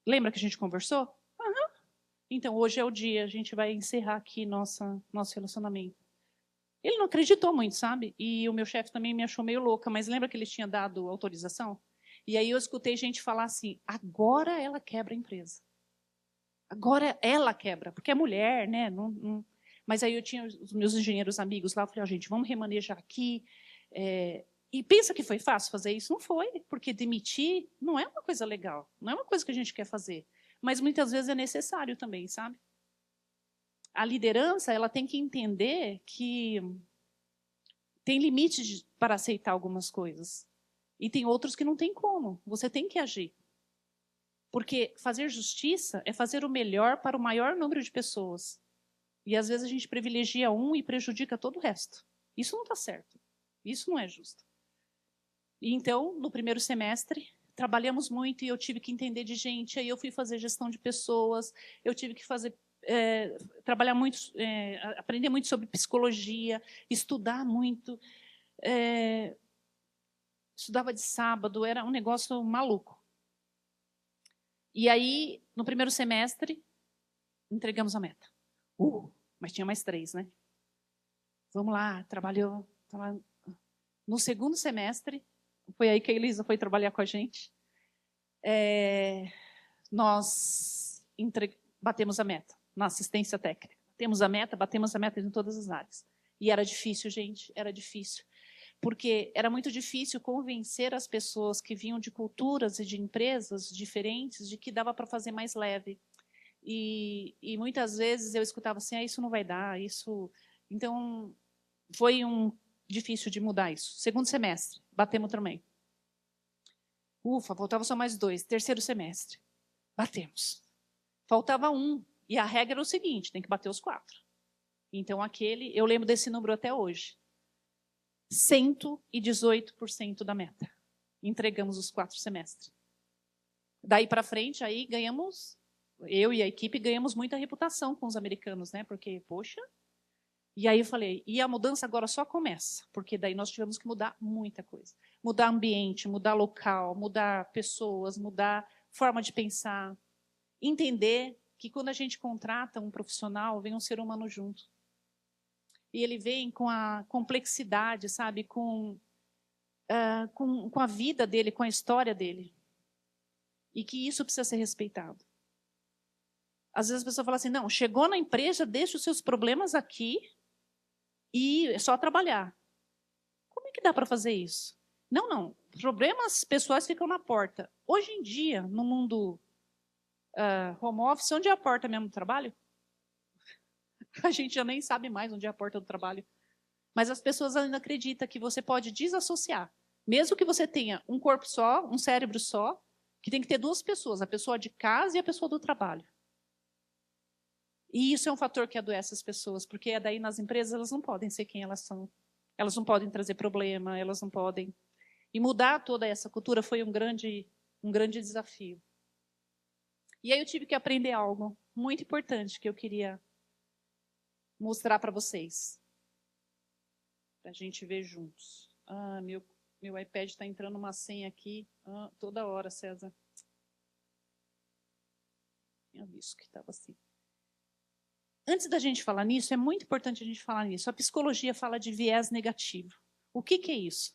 lembra que a gente conversou? Aham. Então, hoje é o dia, a gente vai encerrar aqui nosso relacionamento. Ele não acreditou muito, sabe? E o meu chefe também me achou meio louca, mas lembra que ele tinha dado autorização? E aí eu escutei gente falar assim, agora ela quebra a empresa. Agora ela quebra, porque é mulher, né? Mas aí eu tinha os meus engenheiros amigos lá, eu falei, gente, vamos remanejar aqui. E pensa que foi fácil fazer isso? Não foi, porque demitir não é uma coisa legal, não é uma coisa que a gente quer fazer. Mas muitas vezes é necessário também, sabe? A liderança, ela tem que entender que tem limites para aceitar algumas coisas. E tem outros que não tem como. Você tem que agir. Porque fazer justiça é fazer o melhor para o maior número de pessoas. E às vezes a gente privilegia um e prejudica todo o resto. Isso não está certo. Isso não é justo. E então, no primeiro semestre, trabalhamos muito e eu tive que entender de gente. Aí eu fui fazer gestão de pessoas, eu tive que fazer trabalhar muito, aprender muito sobre psicologia, estudar muito. Estudava de sábado, era um negócio maluco. E aí, no primeiro semestre, entregamos a meta. Mas tinha mais 3, né? Vamos lá, trabalhou. No segundo semestre, foi aí que a Elisa foi trabalhar com a gente. Nós batemos a meta na assistência técnica. Batemos a meta em todas as áreas. E era difícil, gente, era difícil. Porque era muito difícil convencer as pessoas que vinham de culturas e de empresas diferentes de que dava para fazer mais leve. E muitas vezes eu escutava assim, isso não vai dar, isso... Então, foi difícil de mudar isso. Segundo semestre, batemos também. Ufa, faltava só mais 2. Terceiro semestre, batemos. Faltava 1. E a regra era o seguinte, tem que bater os 4. Então, eu lembro desse número até hoje. 118% da meta. Entregamos os 4 semestres. Daí para frente, aí ganhamos, eu e a equipe ganhamos muita reputação com os americanos, né? Porque, poxa. E aí eu falei, e a mudança agora só começa, porque daí nós tivemos que mudar muita coisa. Mudar ambiente, mudar local, mudar pessoas, mudar forma de pensar. Entender que quando a gente contrata um profissional, vem um ser humano junto. E ele vem com a complexidade, sabe, com a vida dele, com a história dele. E que isso precisa ser respeitado. Às vezes a pessoa fala assim, não, chegou na empresa, deixa os seus problemas aqui e é só trabalhar. Como é que dá para fazer isso? Não. Problemas pessoais ficam na porta. Hoje em dia, no mundo home office, onde é a porta mesmo do trabalho? A gente já nem sabe mais onde é a porta do trabalho. Mas as pessoas ainda acreditam que você pode desassociar. Mesmo que você tenha um corpo só, um cérebro só, que tem que ter 2 pessoas, a pessoa de casa e a pessoa do trabalho. E isso é um fator que adoece as pessoas, porque daí nas empresas elas não podem ser quem elas são. Elas não podem trazer problema, elas não podem. E mudar toda essa cultura foi um grande desafio. E aí eu tive que aprender algo muito importante que eu queria mostrar para vocês. Para a gente ver juntos. Meu iPad está entrando uma senha aqui toda hora, César. Tinha visto que estava assim. Antes da gente falar nisso, é muito importante a gente falar nisso. A psicologia fala de viés negativo. O que é isso?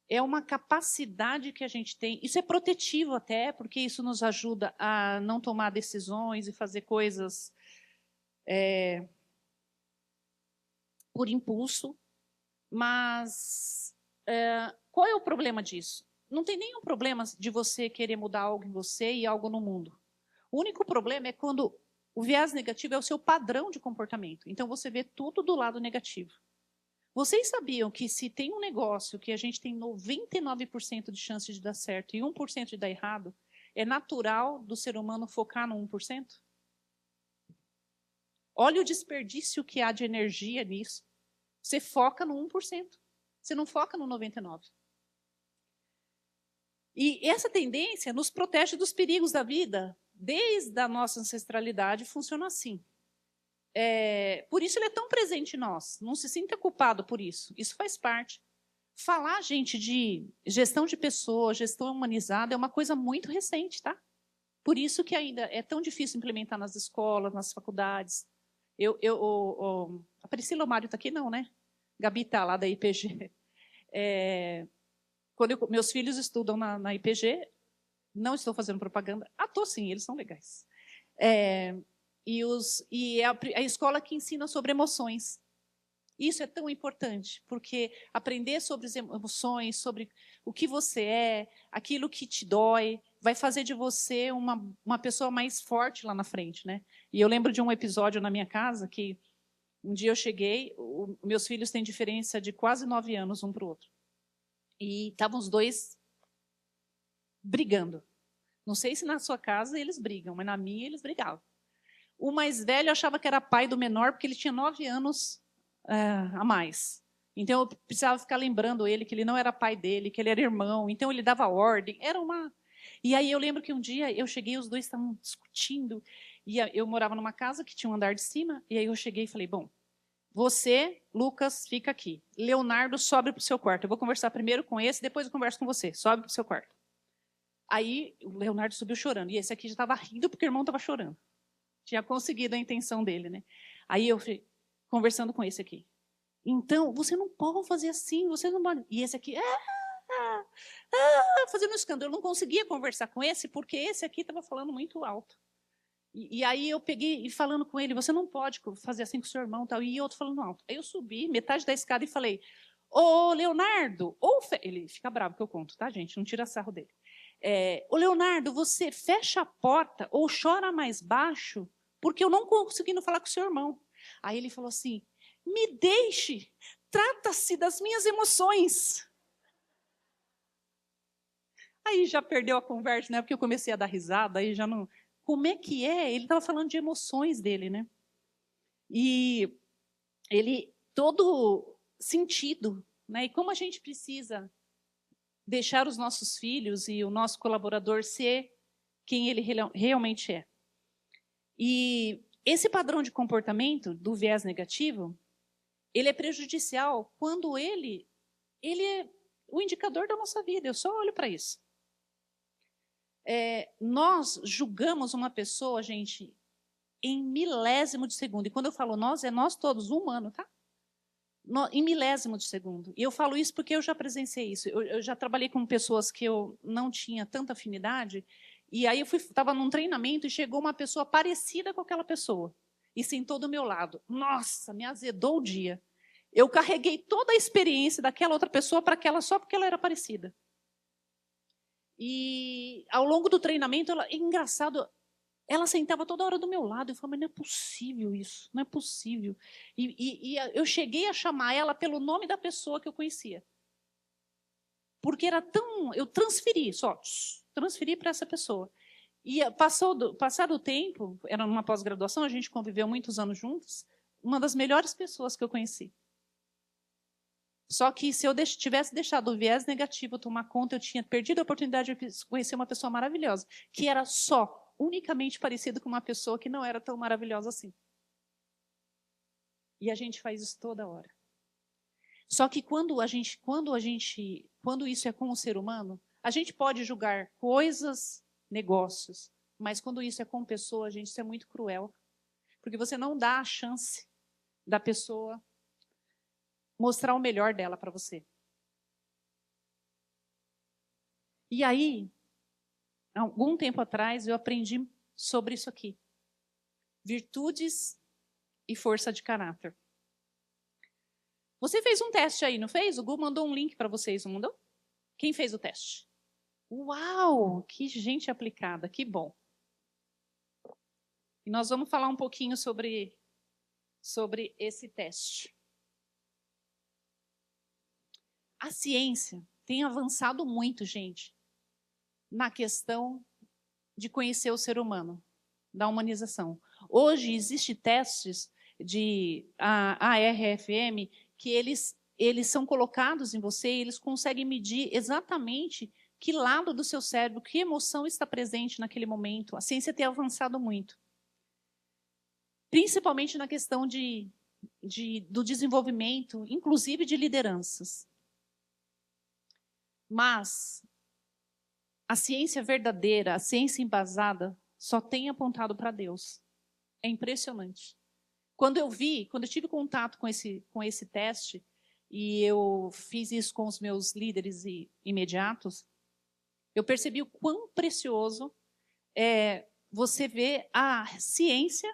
É uma capacidade que a gente tem. Isso é protetivo até, porque isso nos ajuda a não tomar decisões e fazer coisas por impulso. Mas qual é o problema disso? Não tem nenhum problema de você querer mudar algo em você e algo no mundo. O único problema é quando o viés negativo é o seu padrão de comportamento. Então, você vê tudo do lado negativo. Vocês sabiam que se tem um negócio que a gente tem 99% de chance de dar certo e 1% de dar errado, é natural do ser humano focar no 1%? Olha o desperdício que há de energia nisso. Você foca no 1%. Você não foca no 99%. E essa tendência nos protege dos perigos da vida. Desde a nossa ancestralidade funciona assim. Por isso ele é tão presente em nós. Não se sinta culpado por isso. Isso faz parte. Falar, gente, de gestão de pessoas, gestão humanizada, é uma coisa muito recente, tá? Por isso que ainda é tão difícil implementar nas escolas, nas faculdades. A Priscila, o Mário está aqui, não, né? Gabi está lá da IPG. Quando meus filhos estudam na IPG, não estou fazendo propaganda. Estou sim, eles são legais. E é a escola que ensina sobre emoções. Isso é tão importante, porque aprender sobre as emoções, sobre o que você é, aquilo que te dói, vai fazer de você uma pessoa mais forte lá na frente, né? E eu lembro de um episódio na minha casa que um dia eu cheguei, meus filhos têm diferença de quase 9 anos um para o outro. E estavam os dois brigando. Não sei se na sua casa eles brigam, mas na minha eles brigavam. O mais velho achava que era pai do menor porque ele tinha 9 anos a mais. Então eu precisava ficar lembrando ele que ele não era pai dele, que ele era irmão. Então ele dava ordem. E aí eu lembro que um dia eu cheguei, os dois estavam discutindo. E eu morava numa casa que tinha um andar de cima. E aí eu cheguei e falei, bom, você, Lucas, fica aqui. Leonardo, sobe para o seu quarto. Eu vou conversar primeiro com esse, depois eu converso com você. Sobe para o seu quarto. Aí o Leonardo subiu chorando. E esse aqui já estava rindo porque o irmão estava chorando. Tinha conseguido a intenção dele, né? Aí eu fui conversando com esse aqui. Então, você não pode fazer assim, você não pode. E esse aqui, fazendo um escândalo. Eu não conseguia conversar com esse, porque esse aqui estava falando muito alto. E aí eu peguei e falando com ele, você não pode fazer assim com o seu irmão, tal. E outro falando alto. Aí eu subi metade da escada e falei, ô Leonardo, ele fica bravo que eu conto, tá, gente? Não tira sarro dele. Ô Leonardo, você fecha a porta ou chora mais baixo, porque eu não conseguindo falar com o seu irmão. Aí ele falou assim, me deixe, trata-se das minhas emoções. Aí já perdeu a conversa, né? Porque eu comecei a dar risada, aí já não... Como é que é? Ele estava falando de emoções dele, né? E ele, todo sentido, né? E como a gente precisa deixar os nossos filhos e o nosso colaborador ser quem ele realmente é. E esse padrão de comportamento do viés negativo, ele é prejudicial quando ele é o indicador da nossa vida. Eu só olho para isso. Nós julgamos uma pessoa, gente, em milésimo de segundo. E quando eu falo nós, é nós todos, humano, tá? Em milésimo de segundo. E eu falo isso porque eu já presenciei isso. Eu já trabalhei com pessoas que eu não tinha tanta afinidade. E aí eu estava num treinamento e chegou uma pessoa parecida com aquela pessoa. E sentou do meu lado. Nossa, me azedou o dia. Eu carreguei toda a experiência daquela outra pessoa para aquela só porque ela era parecida. E ao longo do treinamento, é engraçado, ela sentava toda hora do meu lado. Eu falei, mas não é possível isso, não é possível. E eu cheguei a chamar ela pelo nome da pessoa que eu conhecia. Porque era tão... Eu transferi para essa pessoa. E passado o tempo, era numa pós-graduação, a gente conviveu muitos anos juntos, uma das melhores pessoas que eu conheci. Só que se eu tivesse deixado o viés negativo tomar conta, eu tinha perdido a oportunidade de conhecer uma pessoa maravilhosa, que era unicamente parecido com uma pessoa que não era tão maravilhosa assim. E a gente faz isso toda hora. Só que quando isso é com o ser humano, a gente pode julgar coisas, negócios, mas quando isso é com pessoa, gente, isso é muito cruel. Porque você não dá a chance da pessoa mostrar o melhor dela para você. E aí, algum tempo atrás, eu aprendi sobre isso aqui. Virtudes e força de caráter. Você fez um teste aí, não fez? O Gu mandou um link para vocês, não mandou? Quem fez o teste? Uau, que gente aplicada, que bom. E nós vamos falar um pouquinho sobre esse teste. A ciência tem avançado muito, gente, na questão de conhecer o ser humano, da humanização. Hoje, existem testes de ARFM que eles são colocados em você e eles conseguem medir exatamente que lado do seu cérebro, que emoção está presente naquele momento. A ciência tem avançado muito. Principalmente na questão do desenvolvimento, inclusive de lideranças. Mas a ciência verdadeira, a ciência embasada, só tem apontado para Deus. É impressionante. Quando eu tive contato com esse teste, e eu fiz isso com os meus líderes imediatos, eu percebi o quão precioso é você ver a ciência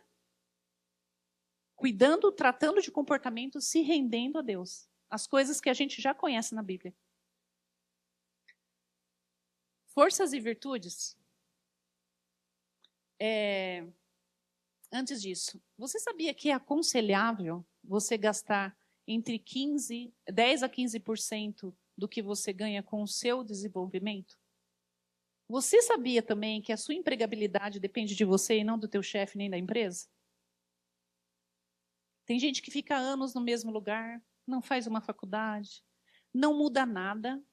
cuidando, tratando de comportamento, se rendendo a Deus. As coisas que a gente já conhece na Bíblia. Forças e virtudes. Antes disso, você sabia que é aconselhável você gastar entre 10 a 15% do que você ganha com o seu desenvolvimento? Você sabia também que a sua empregabilidade depende de você e não do teu chefe nem da empresa? Tem gente que fica anos no mesmo lugar, não faz uma faculdade, não muda nada.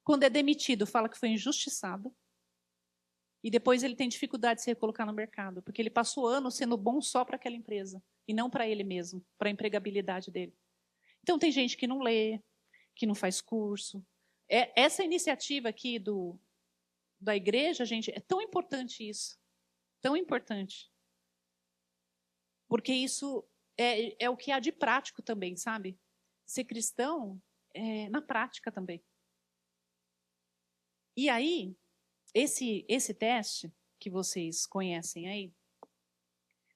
Quando é demitido, fala que foi injustiçado. E depois ele tem dificuldade de se recolocar no mercado, porque ele passou anos sendo bom só para aquela empresa, e não para ele mesmo, para a empregabilidade dele. Então tem gente que não lê, que não faz curso. Essa iniciativa aqui da igreja, gente, é tão importante isso. Tão importante. Porque isso é o que há de prático também, sabe? Ser cristão é na prática também. E aí, esse teste que vocês conhecem aí,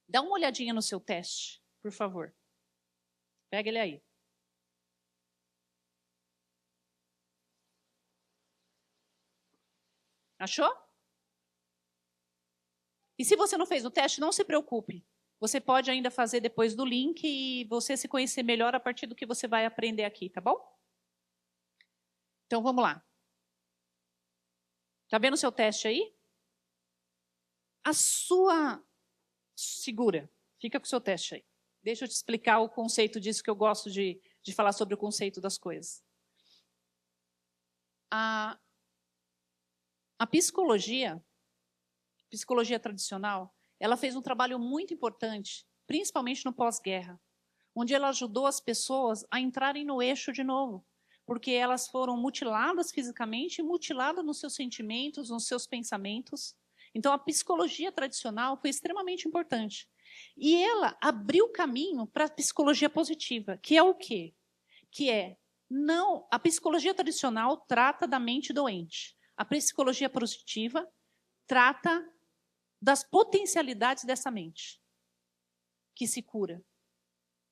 dá uma olhadinha no seu teste, por favor. Pega ele aí. Achou? E se você não fez o teste, não se preocupe. Você pode ainda fazer depois do link e você se conhecer melhor a partir do que você vai aprender aqui, tá bom? Então, vamos lá. Tá vendo o seu teste aí? Segura. Fica com o seu teste aí. Deixa eu te explicar o conceito disso, que eu gosto de falar sobre o conceito das coisas. A psicologia tradicional, ela fez um trabalho muito importante, principalmente no pós-guerra, onde ela ajudou as pessoas a entrarem no eixo de novo, porque elas foram mutiladas fisicamente e mutiladas nos seus sentimentos, nos seus pensamentos. Então, a psicologia tradicional foi extremamente importante. E ela abriu caminho para a psicologia positiva, que é o quê? A psicologia tradicional trata da mente doente. A psicologia positiva trata das potencialidades dessa mente, que se cura,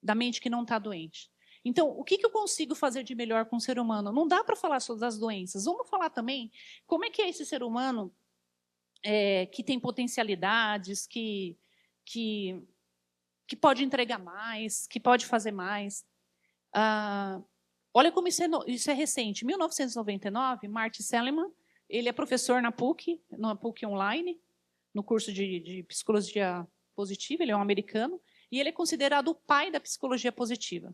da mente que não está doente. Então, o que eu consigo fazer de melhor com o ser humano? Não dá para falar só das doenças. Vamos falar também como é que é esse ser humano que tem potencialidades, que pode entregar mais, que pode fazer mais. Olha como isso é recente. Em 1999, Martin Seligman, ele é professor na PUC Online, no curso de psicologia positiva, ele é um americano, e ele é considerado o pai da psicologia positiva.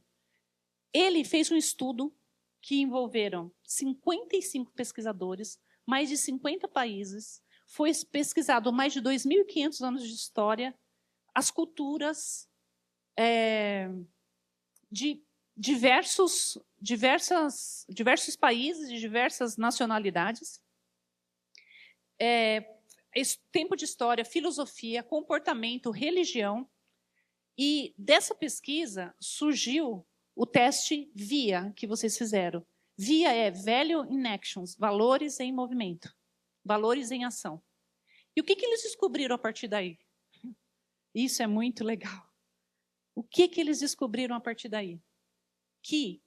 Ele fez um estudo que envolveram 55 pesquisadores, mais de 50 países, foi pesquisado mais de 2.500 anos de história, as culturas de diversos países, de diversas nacionalidades, tempo de história, filosofia, comportamento, religião. E dessa pesquisa surgiu o teste VIA, que vocês fizeram. VIA é Value in Actions, valores em movimento, valores em ação. E o que eles descobriram a partir daí? Isso é muito legal. O que eles descobriram a partir daí? Que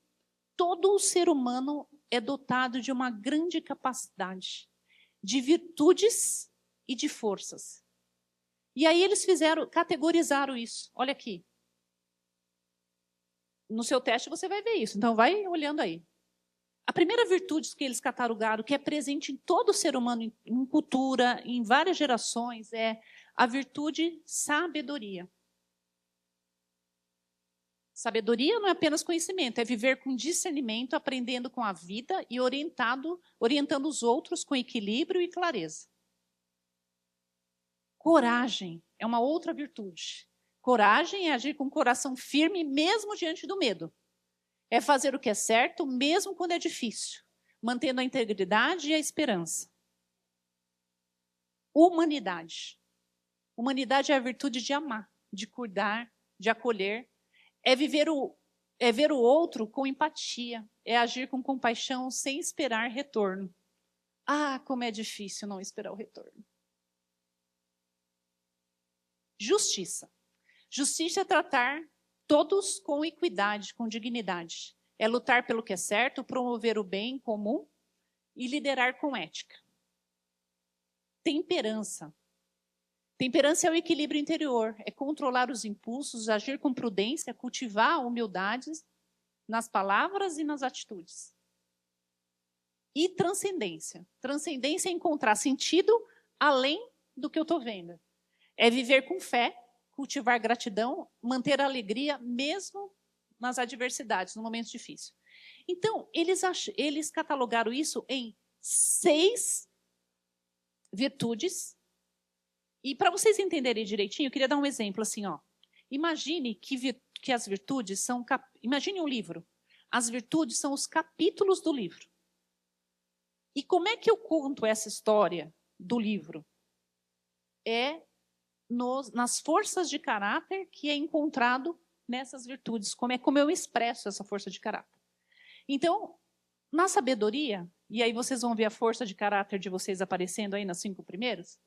todo o ser humano é dotado de uma grande capacidade de virtudes e de forças. E aí eles categorizaram isso. Olha aqui. No seu teste você vai ver isso, então vai olhando aí. A primeira virtude que eles catalogaram, que é presente em todo ser humano, em cultura, em várias gerações, é a virtude sabedoria. Sabedoria não é apenas conhecimento, é viver com discernimento, aprendendo com a vida e orientando os outros com equilíbrio e clareza. Coragem é uma outra virtude. Coragem é agir com o coração firme mesmo diante do medo. É fazer o que é certo mesmo quando é difícil, mantendo a integridade e a esperança. Humanidade. Humanidade é a virtude de amar, de cuidar, de acolher. É ver o outro com empatia. É agir com compaixão sem esperar retorno. Ah, como é difícil não esperar o retorno. Justiça. Justiça é tratar todos com equidade, com dignidade. É lutar pelo que é certo, promover o bem comum e liderar com ética. Temperança. Temperança é o equilíbrio interior, é controlar os impulsos, agir com prudência, cultivar a humildade nas palavras e nas atitudes. E transcendência. Transcendência é encontrar sentido além do que eu estou vendo. É viver com fé, cultivar gratidão, manter a alegria mesmo nas adversidades, no momento difícil. Então, eles catalogaram isso em 6 virtudes. E para vocês entenderem direitinho, eu queria dar um exemplo assim, ó. Imagine que as virtudes são... Imagine um livro. As virtudes são os capítulos do livro. E como é que eu conto essa história do livro? É nas forças de caráter que é encontrado nessas virtudes. Como eu expresso essa força de caráter. Então, na sabedoria, e aí vocês vão ver a força de caráter de vocês aparecendo aí nas 5 primeiras,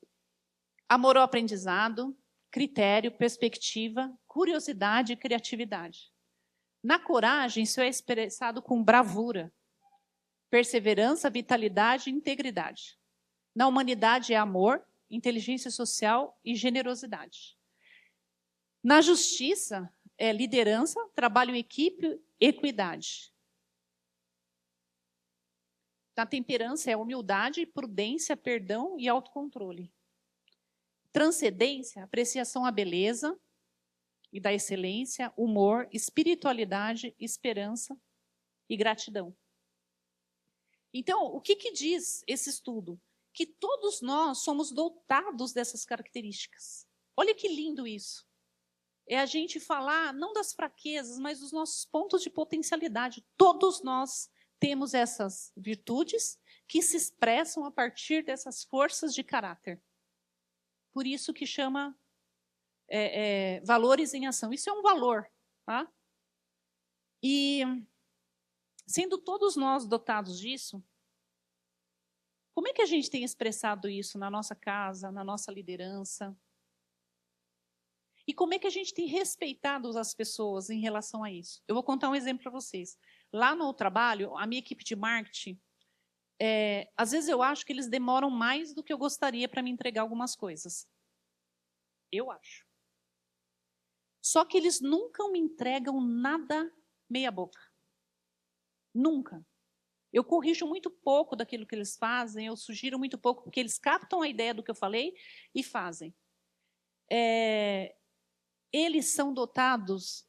amor ao aprendizado, critério, perspectiva, curiosidade e criatividade. Na coragem, isso é expressado com bravura, perseverança, vitalidade e integridade. Na humanidade é amor, inteligência social e generosidade. Na justiça é liderança, trabalho em equipe, equidade. Na temperança é humildade, prudência, perdão e autocontrole. Transcendência, apreciação à beleza e da excelência, humor, espiritualidade, esperança e gratidão. Então, o que diz esse estudo? Que todos nós somos dotados dessas características. Olha que lindo isso. É a gente falar não das fraquezas, mas dos nossos pontos de potencialidade. Todos nós temos essas virtudes que se expressam a partir dessas forças de caráter. Por isso que chama valores em ação. Isso é um valor. Tá? E, sendo todos nós dotados disso, como é que a gente tem expressado isso na nossa casa, na nossa liderança? E como é que a gente tem respeitado as pessoas em relação a isso? Eu vou contar um exemplo para vocês. Lá no trabalho, a minha equipe de marketing, às vezes eu acho que eles demoram mais do que eu gostaria para me entregar algumas coisas. Eu acho. Só que eles nunca me entregam nada meia boca. Nunca. Eu corrijo muito pouco daquilo que eles fazem, eu sugiro muito pouco, porque eles captam a ideia do que eu falei e fazem. Eles são dotados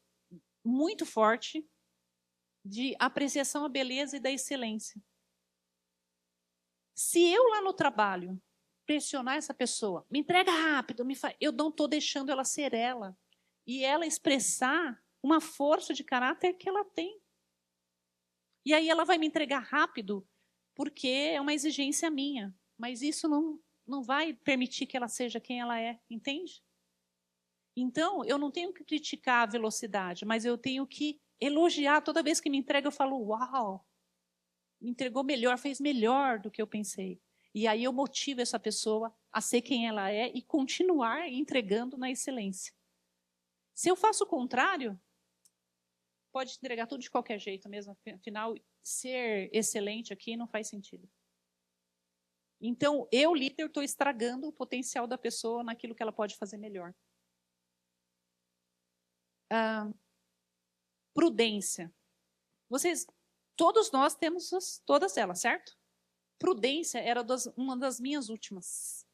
muito forte de apreciação à beleza e da excelência. Se eu lá no trabalho pressionar essa pessoa, me entrega rápido, eu não estou deixando ela ser ela. E ela expressar uma força de caráter que ela tem. E aí ela vai me entregar rápido, porque é uma exigência minha. Mas isso não vai permitir que ela seja quem ela é, entende? Então, eu não tenho que criticar a velocidade, mas eu tenho que elogiar. Toda vez que me entrega, eu falo, uau, me entregou melhor, fez melhor do que eu pensei. E aí eu motivo essa pessoa a ser quem ela é e continuar entregando na excelência. Se eu faço o contrário, pode entregar tudo de qualquer jeito mesmo. Afinal, ser excelente aqui não faz sentido. Então, eu, líder, estou estragando o potencial da pessoa naquilo que ela pode fazer melhor. Prudência. Vocês Todos nós temos todas elas, certo? Prudência era uma das minhas últimas.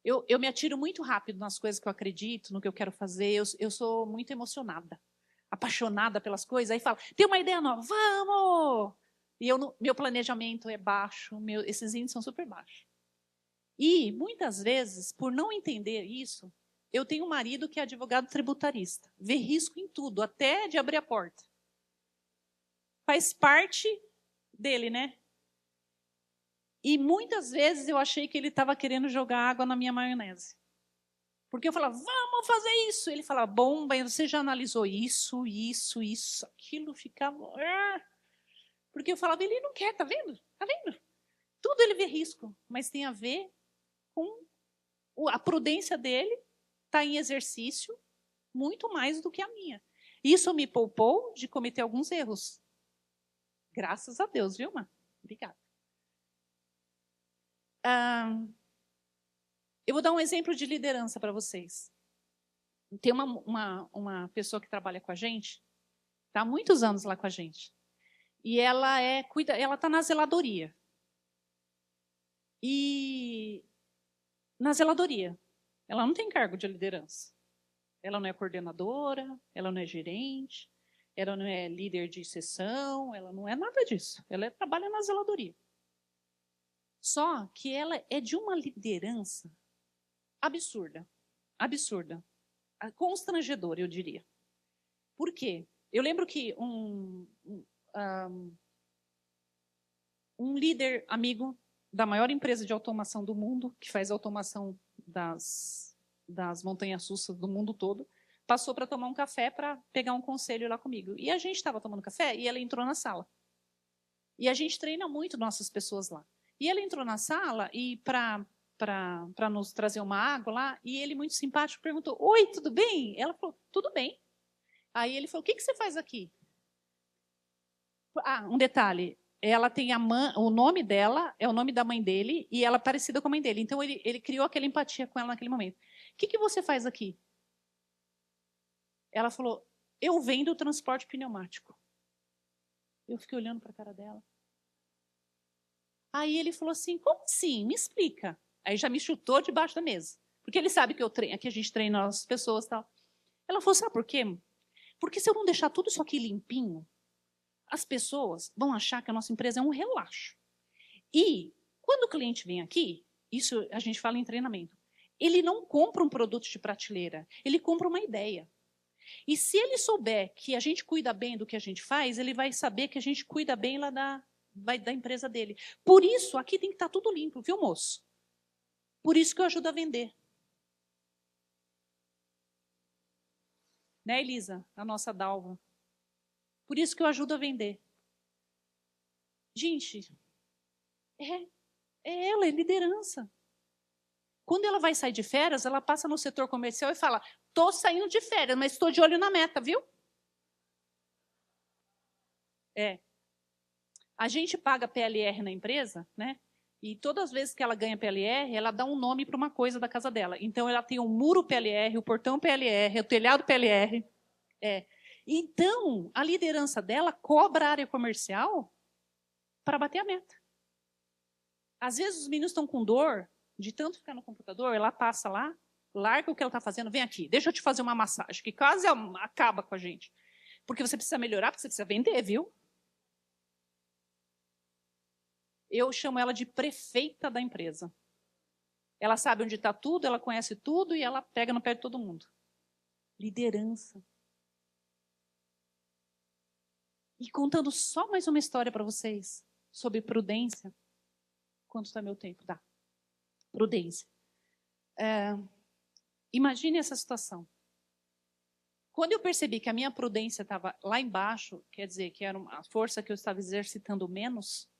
Eu me atiro muito rápido nas coisas que eu acredito, no que eu quero fazer. Eu sou muito emocionada, apaixonada pelas coisas. Aí falo, tem uma ideia nova, vamos! E meu planejamento é baixo, esses índices são super baixos. E, muitas vezes, por não entender isso, eu tenho um marido que é advogado tributarista. Vê risco em tudo, até de abrir a porta. Faz parte dele, né? E muitas vezes eu achei que ele estava querendo jogar água na minha maionese. Porque eu falava, vamos fazer isso. Ele falava, bom, você já analisou isso, aquilo ficava... Porque eu falava, ele não quer, tá vendo? Tá vendo? Tudo ele vê risco, mas tem a ver com a prudência dele, está em exercício muito mais do que a minha. Isso me poupou de cometer alguns erros. Graças a Deus, viu, Má? Obrigada. Eu vou dar um exemplo de liderança para vocês. Tem uma pessoa que trabalha com a gente, está há muitos anos lá com a gente, e ela está na zeladoria. E na zeladoria, ela não tem cargo de liderança. Ela não é coordenadora, ela não é gerente, ela não é líder de seção, ela não é nada disso. Ela trabalha na zeladoria. Só que ela é de uma liderança absurda, constrangedora, eu diria. Por quê? Eu lembro que um líder amigo da maior empresa de automação do mundo, que faz automação das montanhas russas do mundo todo, passou para tomar um café para pegar um conselho lá comigo. E a gente estava tomando café e ela entrou na sala. E a gente treina muito nossas pessoas lá. E ela entrou na sala e para nos trazer uma água lá, e ele, muito simpático, perguntou, oi, tudo bem? Ela falou, tudo bem. Aí ele falou, o que você faz aqui? Um detalhe, ela tem o nome dela, é o nome da mãe dele, e ela é parecida com a mãe dele. Então, ele criou aquela empatia com ela naquele momento. O que você faz aqui? Ela falou, eu vendo transporte pneumático. Eu fiquei olhando para a cara dela. Aí ele falou assim, como assim? Me explica. Aí já me chutou debaixo da mesa. Porque ele sabe que a gente treina as pessoas e tal. Ela falou, sabe por quê? Porque se eu não deixar tudo isso aqui limpinho, as pessoas vão achar que a nossa empresa é um relaxo. E quando o cliente vem aqui, isso a gente fala em treinamento, ele não compra um produto de prateleira, ele compra uma ideia. E se ele souber que a gente cuida bem do que a gente faz, ele vai saber que a gente cuida bem lá da empresa dele. Por isso, aqui tem que estar tudo limpo, viu, moço? Por isso que eu ajudo a vender. Né, Elisa? A nossa Dalva. Por isso que eu ajudo a vender. Gente, ela é liderança. Quando ela vai sair de férias, ela passa no setor comercial e fala, estou saindo de férias, mas estou de olho na meta, viu? A gente paga PLR na empresa, né? E todas as vezes que ela ganha PLR, ela dá um nome para uma coisa da casa dela. Então, ela tem o muro PLR, o portão PLR, o telhado PLR. Então, a liderança dela cobra a área comercial para bater a meta. Às vezes, os meninos estão com dor de tanto ficar no computador, ela passa lá, larga o que ela está fazendo, vem aqui, deixa eu te fazer uma massagem, que quase acaba com a gente. Porque você precisa melhorar, porque você precisa vender, viu? Eu chamo ela de prefeita da empresa. Ela sabe onde está tudo, ela conhece tudo e ela pega no pé de todo mundo. Liderança. E contando só mais uma história para vocês sobre prudência. Quanto está meu tempo? Dá. Prudência. Imagine essa situação. Quando eu percebi que a minha prudência estava lá embaixo, quer dizer, que era uma força que eu estava exercitando menos,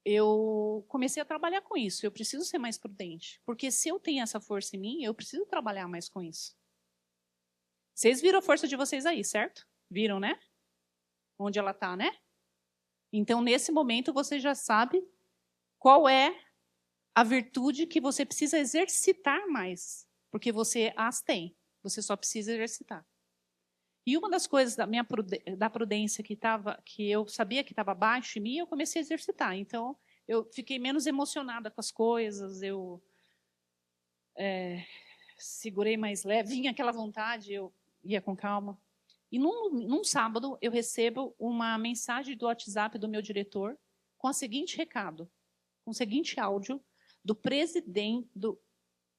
eu comecei a trabalhar com isso. Eu preciso ser mais prudente. Porque se eu tenho essa força em mim, eu preciso trabalhar mais com isso. Vocês viram a força de vocês aí, certo? Viram, né? Onde ela está, né? Então, nesse momento, você já sabe qual é a virtude que você precisa exercitar mais. Porque você as tem. Você só precisa exercitar. E uma das coisas da prudência que eu sabia que estava abaixo em mim, eu comecei a exercitar. Então, eu fiquei menos emocionada com as coisas, eu segurei mais leve, vinha aquela vontade, eu ia com calma. E num sábado, eu recebo uma mensagem do WhatsApp do meu diretor com o seguinte recado, com o seguinte áudio do presidente, do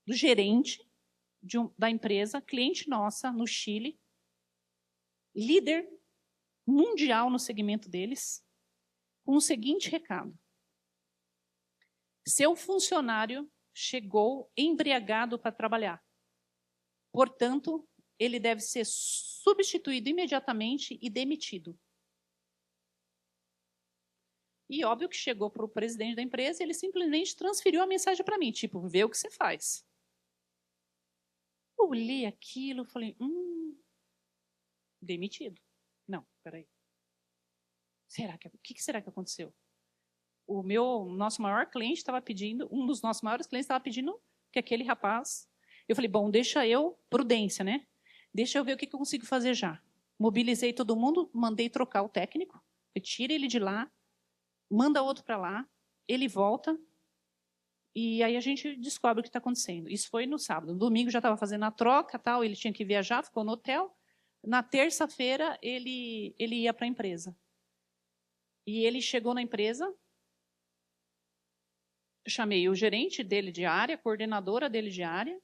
gerente da empresa, cliente nossa, no Chile, líder mundial no segmento deles, com o seguinte recado. Seu funcionário chegou embriagado para trabalhar. Portanto, ele deve ser substituído imediatamente e demitido. E óbvio que chegou para o presidente da empresa e ele simplesmente transferiu a mensagem para mim, tipo, vê o que você faz. Eu li aquilo, falei, demitido. Não, peraí. O que será que aconteceu? Nosso maior cliente estava pedindo, um dos nossos maiores clientes estava pedindo que aquele rapaz... Eu falei, bom, prudência, né? Deixa eu ver o que eu consigo fazer já. Mobilizei todo mundo, mandei trocar o técnico, tira ele de lá, manda outro para lá, ele volta, e aí a gente descobre o que está acontecendo. Isso foi no sábado. No domingo já estava fazendo a troca, tal, ele tinha que viajar, ficou no hotel. Na terça-feira, ele ia para a empresa. E ele chegou na empresa, chamei o gerente dele de área, a coordenadora dele de área,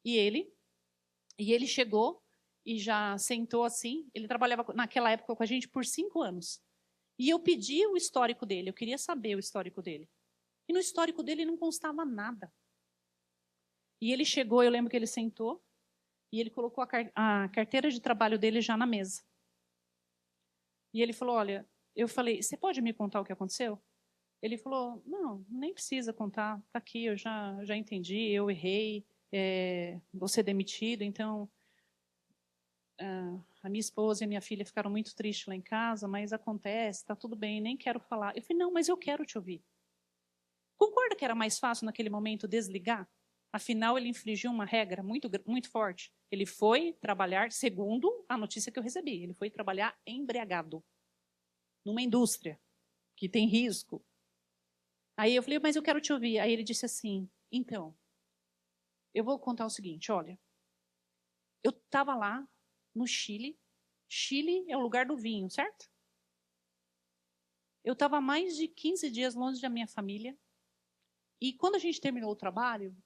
e ele chegou e já sentou assim. Ele trabalhava naquela época com a gente por 5 anos. E eu pedi o histórico dele, eu queria saber o histórico dele. E no histórico dele não constava nada. E ele chegou, eu lembro que ele sentou, e ele colocou a carteira de trabalho dele já na mesa. E ele falou, olha, eu falei, você pode me contar o que aconteceu? Ele falou, não, nem precisa contar, está aqui, eu já entendi, eu errei, vou ser demitido, então a minha esposa e a minha filha ficaram muito tristes lá em casa, mas acontece, está tudo bem, nem quero falar. Eu falei, não, mas eu quero te ouvir. Concorda que era mais fácil naquele momento desligar? Afinal, ele infringiu uma regra muito, muito forte. Ele foi trabalhar, segundo a notícia que eu recebi, ele foi trabalhar embriagado, numa indústria que tem risco. Aí eu falei, mas eu quero te ouvir. Aí ele disse assim, então, eu vou contar o seguinte, olha, eu estava lá no Chile. Chile é o lugar do vinho, certo? Eu estava mais de 15 dias longe da minha família. E quando a gente terminou o trabalho,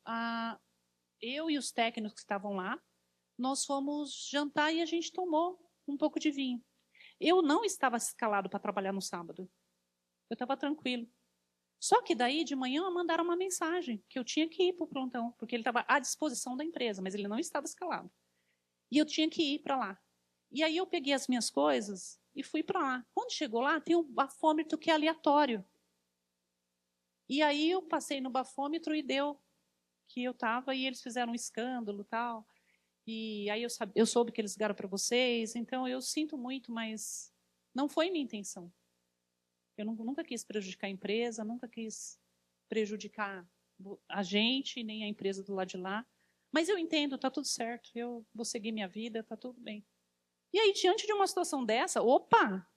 eu e os técnicos que estavam lá, nós fomos jantar e a gente tomou um pouco de vinho. Eu não estava escalado para trabalhar no sábado. Eu estava tranquilo. Só que daí, de manhã, mandaram uma mensagem que eu tinha que ir para o plantão, porque ele estava à disposição da empresa, mas ele não estava escalado. E eu tinha que ir para lá. E aí eu peguei as minhas coisas e fui para lá. Quando chegou lá, tem um bafômetro que é aleatório. E aí eu passei no bafômetro e deu que eu estava, e eles fizeram um escândalo e tal. E aí eu soube que eles ligaram para vocês, então eu sinto muito, mas não foi minha intenção. Eu nunca quis prejudicar a empresa, nunca quis prejudicar a gente, nem a empresa do lado de lá. Mas eu entendo, está tudo certo, eu vou seguir minha vida, está tudo bem. E aí, diante de uma situação dessa, opa,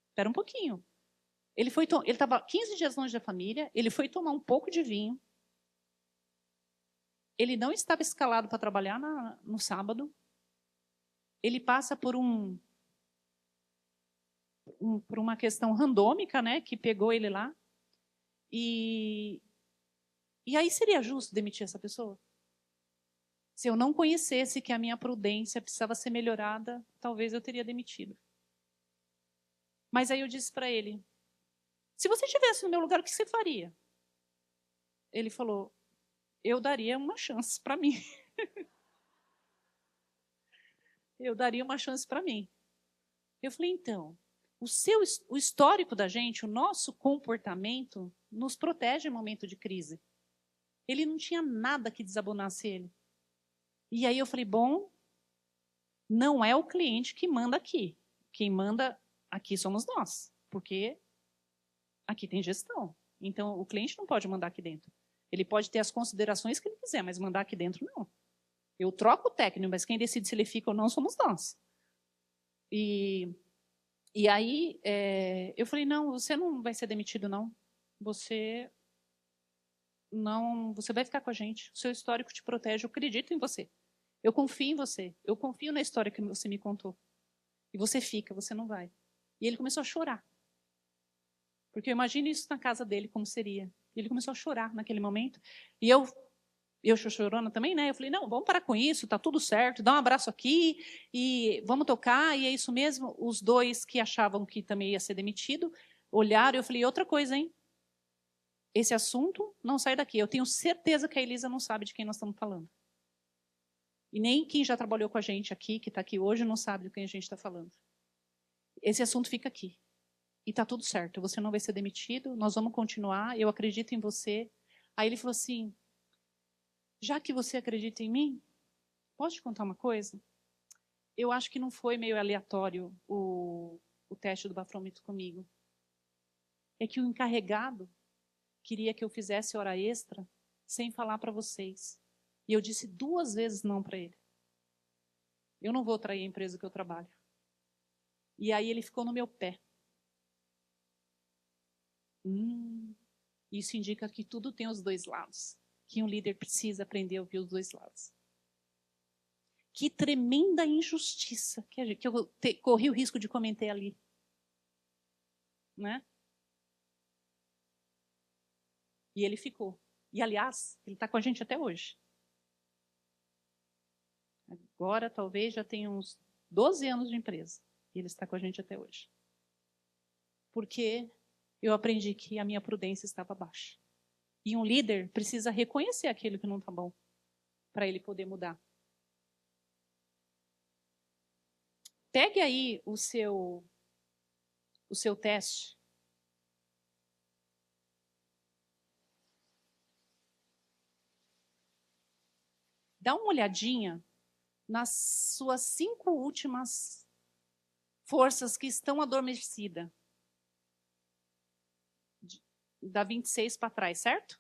espera um pouquinho. Ele estava 15 dias longe da família, ele foi tomar um pouco de vinho, ele não estava escalado para trabalhar no sábado, ele passa por uma questão randômica, né, que pegou ele lá, e aí seria justo demitir essa pessoa? Se eu não conhecesse que a minha prudência precisava ser melhorada, talvez eu teria demitido. Mas aí eu disse para ele, se você estivesse no meu lugar, o que você faria? Ele falou, eu daria uma chance para mim. Eu daria uma chance para mim. Eu falei, então, o histórico da gente, o nosso comportamento, nos protege em momento de crise. Ele não tinha nada que desabonasse ele. E aí eu falei, bom, não é o cliente que manda aqui. Quem manda aqui somos nós, porque aqui tem gestão. Então, o cliente não pode mandar aqui dentro. Ele pode ter as considerações que ele quiser, mas mandar aqui dentro, não. Eu troco o técnico, mas quem decide se ele fica ou não somos nós. E, e aí eu falei, não, você não vai ser demitido, não. Você não, você vai ficar com a gente. O seu histórico te protege, eu acredito em você. Eu confio em você. Eu confio na história que você me contou. E você fica, você não vai. E ele começou a chorar. Porque eu imagino isso na casa dele, como seria. Ele começou a chorar naquele momento. E eu chorando também, né? Eu falei, não, vamos parar com isso, tá tudo certo, dá um abraço aqui e vamos tocar. E é isso mesmo. Os dois que achavam que também ia ser demitido, olharam e eu falei, outra coisa, hein? Esse assunto não sai daqui. Eu tenho certeza que a Elisa não sabe de quem nós estamos falando. E nem quem já trabalhou com a gente aqui, que está aqui hoje, não sabe de quem a gente está falando. Esse assunto fica aqui. E está tudo certo. Você não vai ser demitido, nós vamos continuar, eu acredito em você. Aí ele falou assim, já que você acredita em mim, posso te contar uma coisa? Eu acho que não foi meio aleatório o teste do bafômetro comigo. É que o encarregado queria que eu fizesse hora extra sem falar para vocês. E eu disse 2 vezes não para ele. Eu não vou trair a empresa que eu trabalho. E aí ele ficou no meu pé. Isso indica que tudo tem os dois lados. Que um líder precisa aprender a ouvir os dois lados. Que tremenda injustiça que eu corri o risco de cometer ali. Né? E ele ficou. E, aliás, ele está com a gente até hoje. Agora, talvez, já tenha uns 12 anos de empresa. E ele está com a gente até hoje. Porque eu aprendi que a minha prudência estava baixa. E um líder precisa reconhecer aquilo que não está bom, para ele poder mudar. Pegue aí o seu teste. Dá uma olhadinha nas suas 5 últimas forças que estão adormecidas. Da 26 para trás, certo?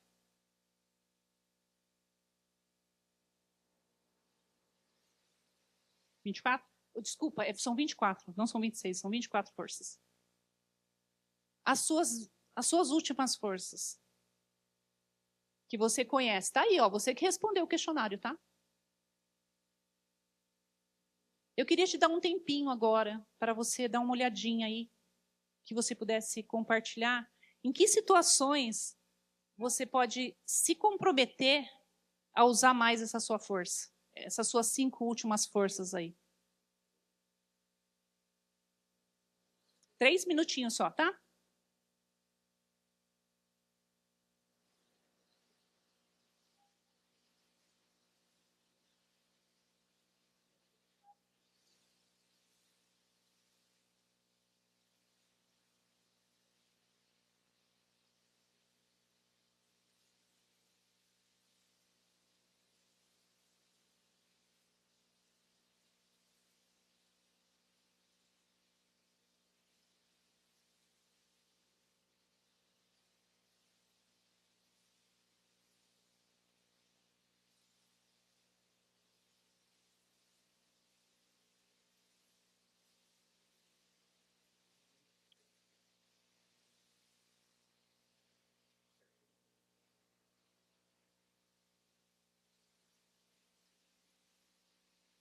24? Desculpa, são 24, não são 26, são 24 forças. As suas últimas forças que você conhece. Tá aí, ó, você que respondeu o questionário, tá? Eu queria te dar um tempinho agora para você dar uma olhadinha aí, que você pudesse compartilhar em que situações você pode se comprometer a usar mais essa sua força, essas suas 5 últimas forças aí. 3 minutinhos só, tá?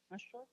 Achou?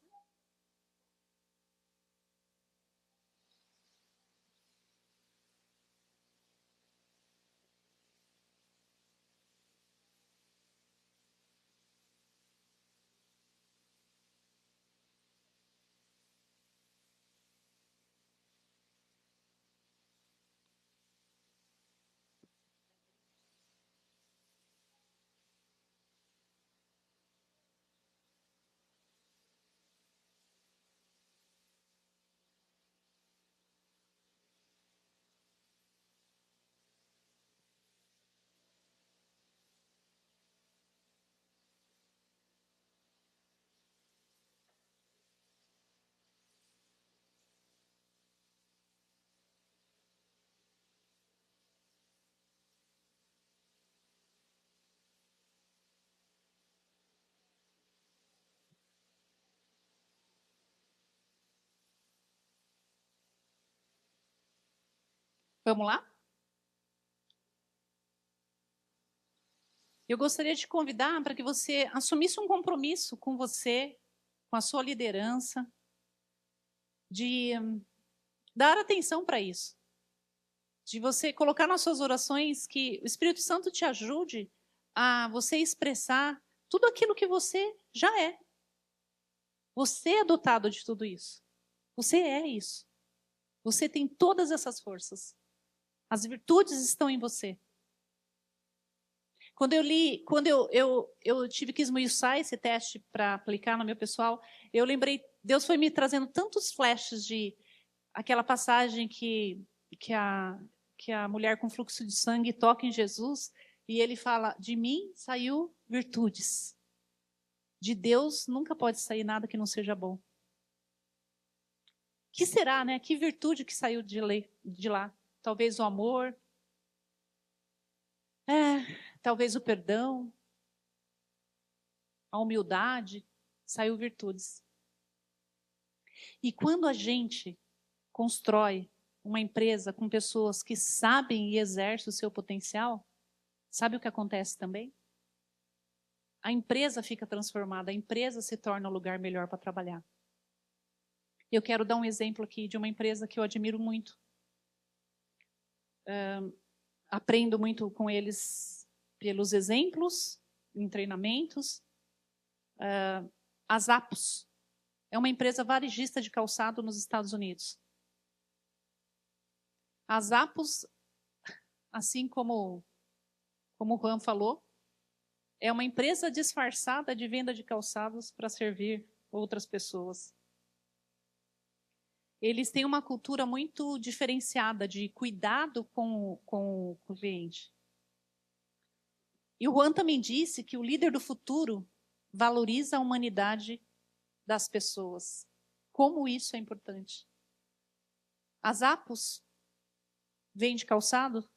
Vamos lá? Eu gostaria de te convidar para que você assumisse um compromisso com você, com a sua liderança, de dar atenção para isso. De você colocar nas suas orações que o Espírito Santo te ajude a você expressar tudo aquilo que você já é. Você é dotado de tudo isso. Você é isso. Você tem todas essas forças. As virtudes estão em você. Quando eu tive que esmiuçar esse teste para aplicar no meu pessoal, eu lembrei, Deus foi me trazendo tantos flashes de aquela passagem que a mulher com fluxo de sangue toca em Jesus e ele fala, de mim saiu virtudes. De Deus nunca pode sair nada que não seja bom. Que será, né? Que virtude que saiu de lá? Talvez o amor, talvez o perdão, a humildade, saiu virtudes. E quando a gente constrói uma empresa com pessoas que sabem e exercem o seu potencial, sabe o que acontece também? A empresa fica transformada, a empresa se torna um lugar melhor para trabalhar. Eu quero dar um exemplo aqui de uma empresa que eu admiro muito. Aprendo muito com eles pelos exemplos, em treinamentos. A Zappos é uma empresa varejista de calçado nos Estados Unidos. A Zappos, assim como o Juan falou, é uma empresa disfarçada de venda de calçados para servir outras pessoas. Eles têm uma cultura muito diferenciada de cuidado com o cliente. E o Juan também disse que o líder do futuro valoriza a humanidade das pessoas. Como isso é importante. A Zappos vende calçado.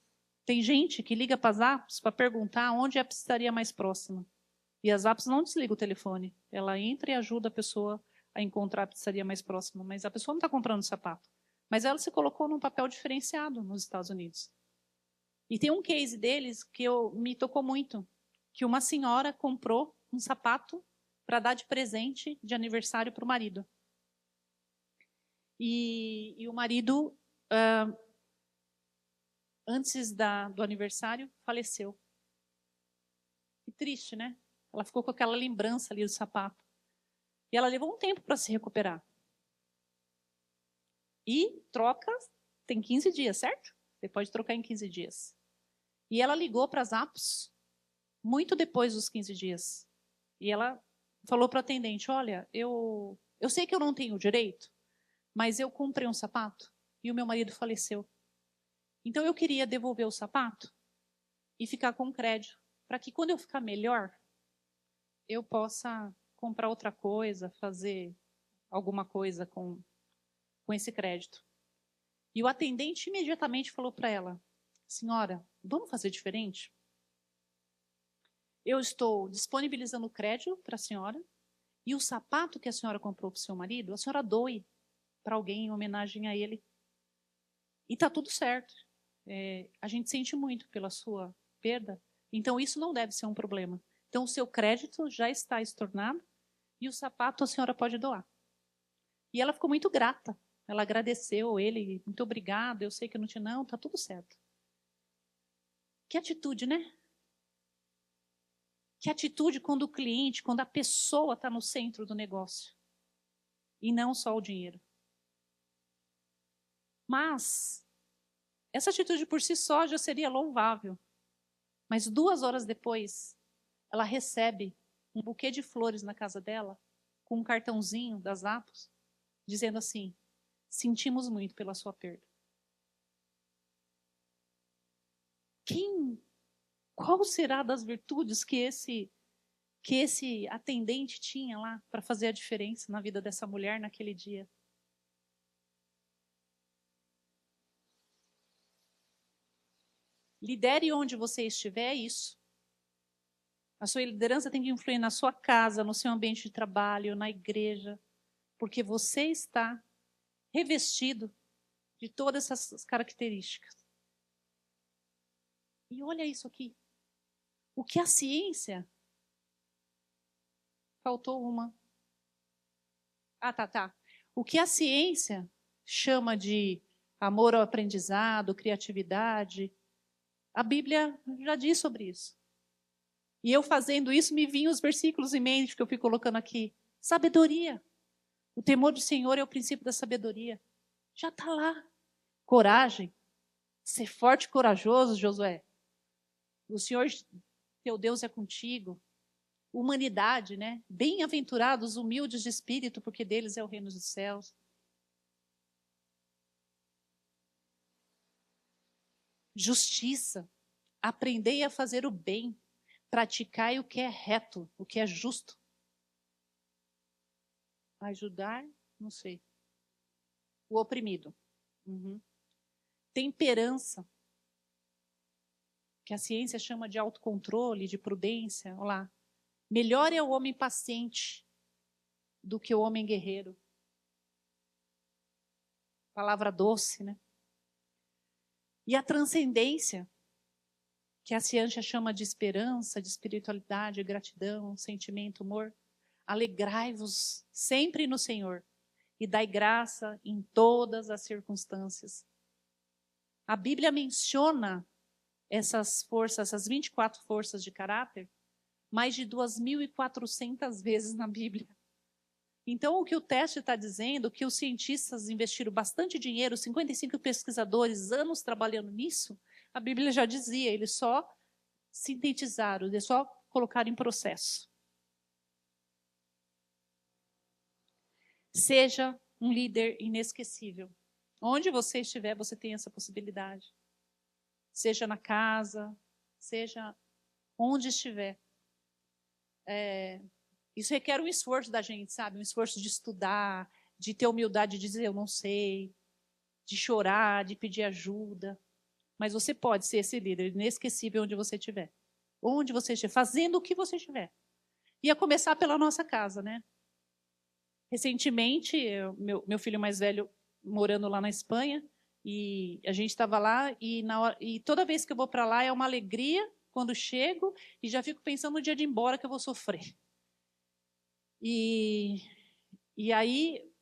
Tem gente que liga para a Zappos para perguntar onde é a pizzaria mais próxima. E a Zappos não desliga o telefone. Ela entra e ajuda a pessoa a encontrar a pizzaria mais próxima. Mas a pessoa não está comprando sapato. Mas ela se colocou num papel diferenciado nos Estados Unidos. E tem um case deles que me tocou muito. Que uma senhora comprou um sapato para dar de presente de aniversário para o marido. E o marido, antes do aniversário, faleceu. Que triste, né? Ela ficou com aquela lembrança ali do sapato. E ela levou um tempo para se recuperar. E troca, tem 15 dias, certo? Você pode trocar em 15 dias. E ela ligou para as Zappos muito depois dos 15 dias. E ela falou para o atendente, olha, eu sei que eu não tenho direito, mas eu comprei um sapato e o meu marido faleceu. Então eu queria devolver o sapato e ficar com crédito, para que quando eu ficar melhor, eu possa comprar outra coisa, fazer alguma coisa com esse crédito. E o atendente imediatamente falou para ela, senhora, vamos fazer diferente? Eu estou disponibilizando o crédito para a senhora e o sapato que a senhora comprou para o seu marido, a senhora doe para alguém em homenagem a ele. E está tudo certo. A gente sente muito pela sua perda, então isso não deve ser um problema. Então o seu crédito já está estornado e o sapato a senhora pode doar. E ela ficou muito grata. Ela agradeceu ele, muito obrigada, eu sei que eu não tinha, não, está tudo certo. Que atitude, né? Que atitude quando o cliente, quando a pessoa está no centro do negócio. E não só o dinheiro. Mas, essa atitude por si só já seria louvável. Mas 2 horas depois, ela recebe um buquê de flores na casa dela, com um cartãozinho das Zappos, dizendo assim, sentimos muito pela sua perda. Qual será das virtudes que esse atendente tinha lá para fazer a diferença na vida dessa mulher naquele dia? Lidere onde você estiver, é isso. A sua liderança tem que influir na sua casa, no seu ambiente de trabalho, na igreja, porque você está revestido de todas essas características. E olha isso aqui. O que a ciência... Faltou uma. Ah, tá. O que a ciência chama de amor ao aprendizado, criatividade, a Bíblia já diz sobre isso. E eu fazendo isso, me vinham os versículos em mente que eu fui colocando aqui. Sabedoria. O temor do Senhor é o princípio da sabedoria. Já está lá. Coragem. Ser forte e corajoso, Josué. O Senhor, teu Deus, é contigo. Humanidade, né? Bem-aventurados, humildes de espírito, porque deles é o reino dos céus. Justiça. Aprendei a fazer o bem. Praticai o que é reto, o que é justo. Ajudar, não sei. O oprimido. Uhum. Temperança, que a ciência chama de autocontrole, de prudência. Olha lá. Melhor é o homem paciente do que o homem guerreiro. Palavra doce, né? E a transcendência, que a ciência chama de esperança, de espiritualidade, de gratidão, sentimento, humor. Alegrai-vos sempre no Senhor e dai graça em todas as circunstâncias. A Bíblia menciona essas forças, essas 24 forças de caráter, mais de 2.400 vezes na Bíblia. Então, o que o teste está dizendo, que os cientistas investiram bastante dinheiro, 55 pesquisadores, anos trabalhando nisso, a Bíblia já dizia, eles só sintetizaram, eles só colocaram em processo. Seja um líder inesquecível. Onde você estiver, você tem essa possibilidade. Seja na casa, seja onde estiver. Isso requer um esforço da gente, sabe? Um esforço de estudar, de ter humildade de dizer eu não sei, de chorar, de pedir ajuda. Mas você pode ser esse líder inesquecível onde você estiver. Onde você estiver, fazendo o que você estiver. E a começar pela nossa casa, né? Recentemente, meu filho mais velho morando lá na Espanha, e a gente estava lá, e toda vez que eu vou para lá é uma alegria quando chego, e já fico pensando no dia de ir embora que eu vou sofrer. E aí,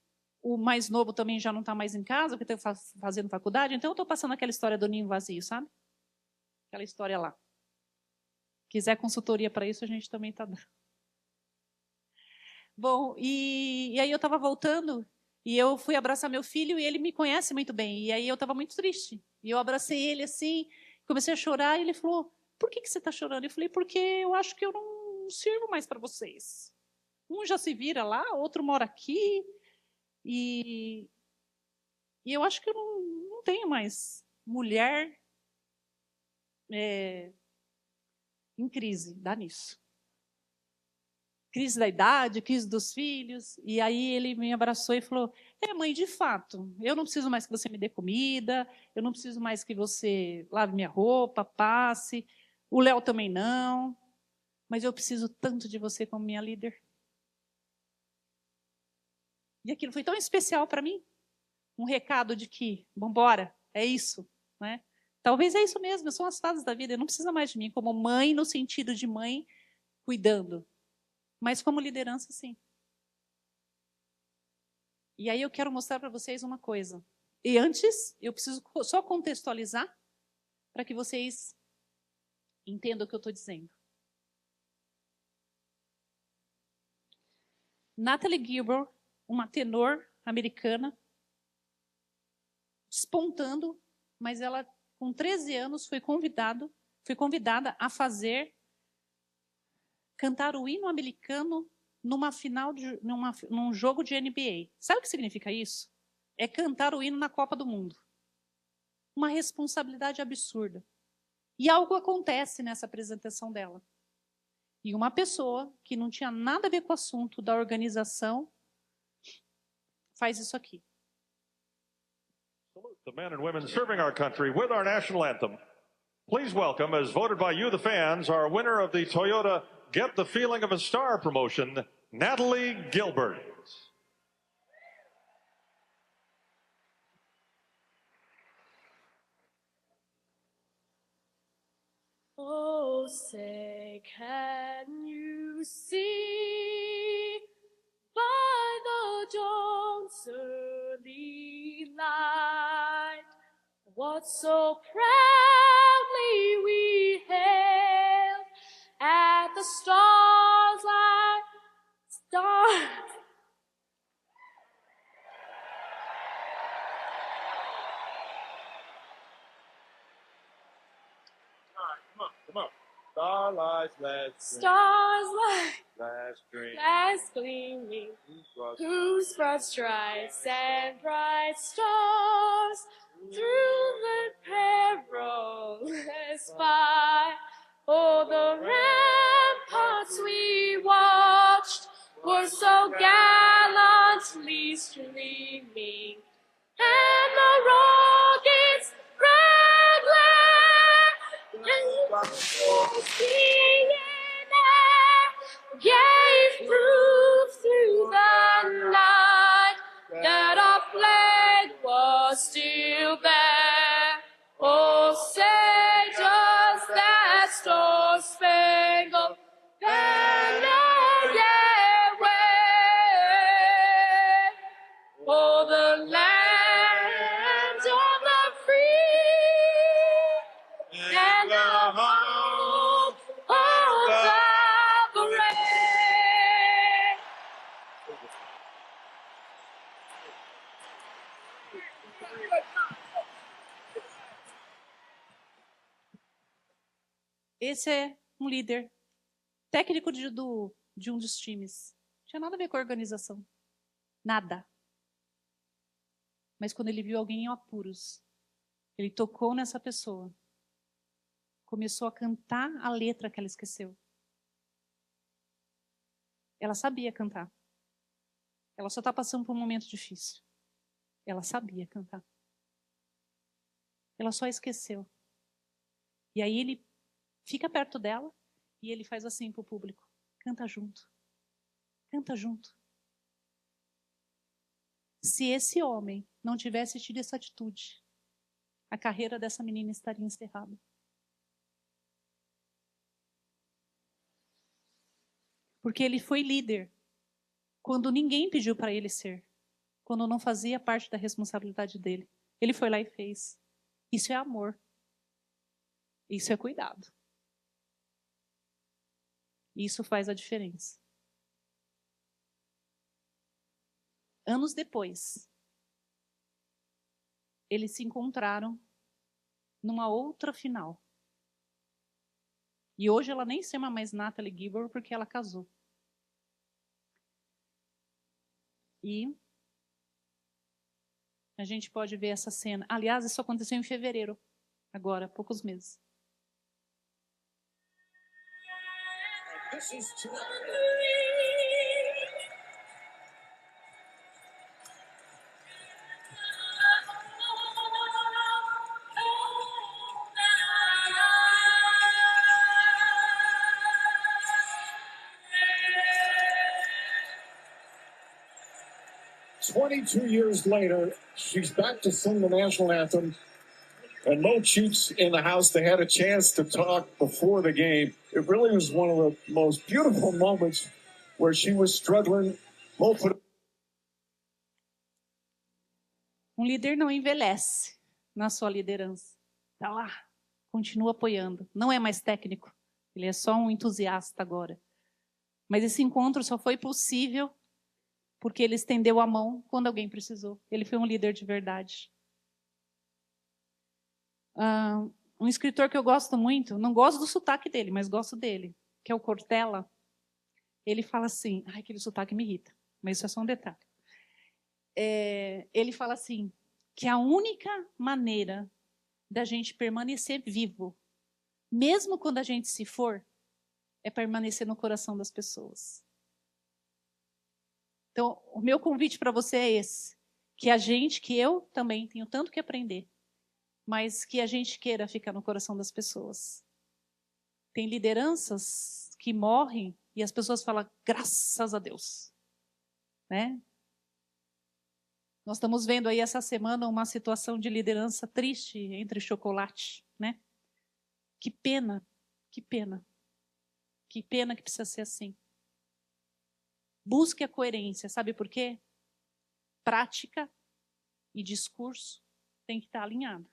o mais novo também já não está mais em casa, porque está fazendo faculdade, então eu estou passando aquela história do ninho vazio, sabe? Aquela história lá. Quiser consultoria para isso, a gente também está dando. Bom, e aí eu estava voltando, e eu fui abraçar meu filho, e ele me conhece muito bem, e aí eu estava muito triste. E eu abracei ele assim, comecei a chorar, e ele falou, por que você está chorando? Eu falei, porque eu acho que eu não sirvo mais para vocês. Um já se vira lá, outro mora aqui, e eu acho que eu não tenho mais mulher em crise, dá nisso. Crise da idade, crise dos filhos. E aí ele me abraçou e falou, mãe, de fato, eu não preciso mais que você me dê comida, eu não preciso mais que você lave minha roupa, passe, o Léo também não, mas eu preciso tanto de você como minha líder. E aquilo foi tão especial para mim, um recado de que, vambora, é isso, né? Talvez é isso mesmo, são as fases da vida, ele não precisa mais de mim como mãe, no sentido de mãe cuidando, mas como liderança, sim. E aí eu quero mostrar para vocês uma coisa. E antes, eu preciso só contextualizar para que vocês entendam o que eu estou dizendo. Natalie Gilbert, uma tenor americana, despontando, mas ela, com 13 anos, foi convidada a cantar o hino americano num jogo de NBA. Sabe o que significa isso? É cantar o hino na Copa do Mundo. Uma responsabilidade absurda. E algo acontece nessa apresentação dela. E uma pessoa que não tinha nada a ver com o assunto da organização faz isso aqui. Salute the men and women serving our country with our national anthem. Please welcome, as voted by you, the fans, our winner of the Toyota Get the Feeling of a Star promotion, Natalie Gilbert. Oh, say, can you see by the dawn's early light what so proudly we hailed at the stars like stars? Come on. Starlight, last Stars like dream. last gleaming, whose broad stripes and bright stars through the perilous fight. Oh, the ramparts we watched were so gallantly streaming, and the rockets' red glare singing air gave proof through the night that our flag was still there. Oh, say does that star-spangled banner yet wave? Oh, the land of the free and the hope of the brave. Esse é um líder técnico de um dos times. Não tinha nada a ver com a organização. Nada. Mas quando ele viu alguém em apuros, ele tocou nessa pessoa. Começou a cantar a letra que ela esqueceu. Ela sabia cantar. Ela só está passando por um momento difícil. Ela sabia cantar. Ela só esqueceu. E aí ele fica perto dela e ele faz assim para o público. Canta junto. Canta junto. Se esse homem não tivesse tido essa atitude, a carreira dessa menina estaria encerrada. Porque ele foi líder quando ninguém pediu para ele ser, quando não fazia parte da responsabilidade dele. Ele foi lá e fez. Isso é amor. Isso é cuidado. Isso faz a diferença. Anos depois, eles se encontraram numa outra final. E hoje ela nem se chama mais Natalie Gilbert porque ela casou. E a gente pode ver essa cena. Aliás, isso aconteceu em fevereiro, agora, há poucos meses. "22 years later, she's back to sing the national anthem. And Mo Cheeks in the house, they had a chance to talk before the game. It really was one of the most beautiful moments where she was struggling. Mo put Um líder não envelhece na sua liderança. Está lá, continua apoiando. Não é mais técnico, ele é só um entusiasta agora. Mas esse encontro só foi possível porque ele estendeu a mão quando alguém precisou. Ele foi um líder de verdade. Um escritor que eu gosto muito, não gosto do sotaque dele, mas gosto dele, que é o Cortella. Ele fala assim, aquele sotaque me irrita, mas isso é só um detalhe. Ele fala assim, que a única maneira da gente permanecer vivo, mesmo quando a gente se for, é permanecer no coração das pessoas. Então, o meu convite para você é esse, que eu também tenho tanto que aprender, mas que a gente queira ficar no coração das pessoas. Tem lideranças que morrem e as pessoas falam, graças a Deus. Né? Nós estamos vendo aí essa semana uma situação de liderança triste entre chocolate. Né? Que pena. Que pena. Que pena que precisa ser assim. Busque a coerência, sabe por quê? Prática e discurso tem que estar alinhado.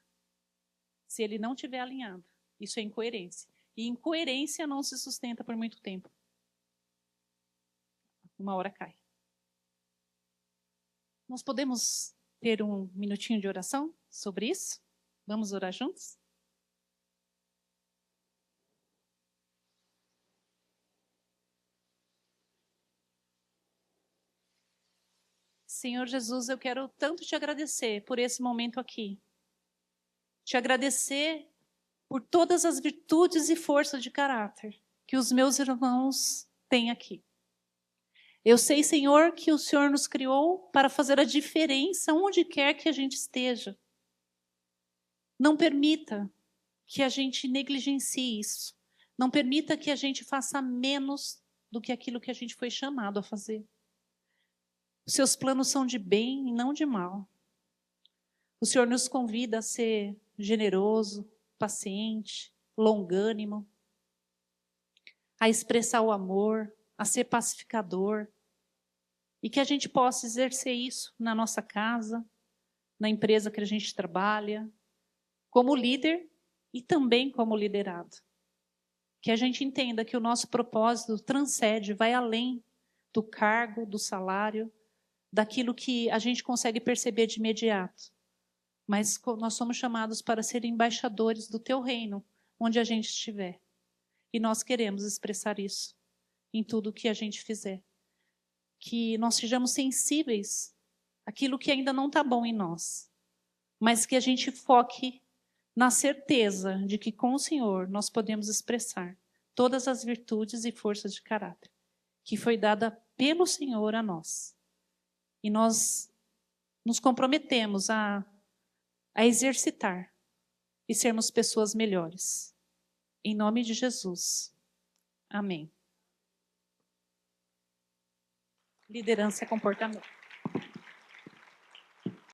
Se ele não estiver alinhado, isso é incoerência. E incoerência não se sustenta por muito tempo. Uma hora cai. Nós podemos ter um minutinho de oração sobre isso? Vamos orar juntos? Senhor Jesus, eu quero tanto te agradecer por esse momento aqui. Te agradecer por todas as virtudes e forças de caráter que os meus irmãos têm aqui. Eu sei, Senhor, que o Senhor nos criou para fazer a diferença onde quer que a gente esteja. Não permita que a gente negligencie isso. Não permita que a gente faça menos do que aquilo que a gente foi chamado a fazer. Os seus planos são de bem e não de mal. O Senhor nos convida a ser generoso, paciente, longânimo, a expressar o amor, a ser pacificador, e que a gente possa exercer isso na nossa casa, na empresa que a gente trabalha, como líder e também como liderado. Que a gente entenda que o nosso propósito transcende, vai além do cargo, do salário, daquilo que a gente consegue perceber de imediato. Mas nós somos chamados para ser embaixadores do teu reino, onde a gente estiver. E nós queremos expressar isso em tudo que a gente fizer. Que nós sejamos sensíveis àquilo que ainda não está bom em nós, mas que a gente foque na certeza de que com o Senhor nós podemos expressar todas as virtudes e forças de caráter que foi dada pelo Senhor a nós. E nós nos comprometemos a exercitar e sermos pessoas melhores. Em nome de Jesus. Amém. Liderança é comportamento.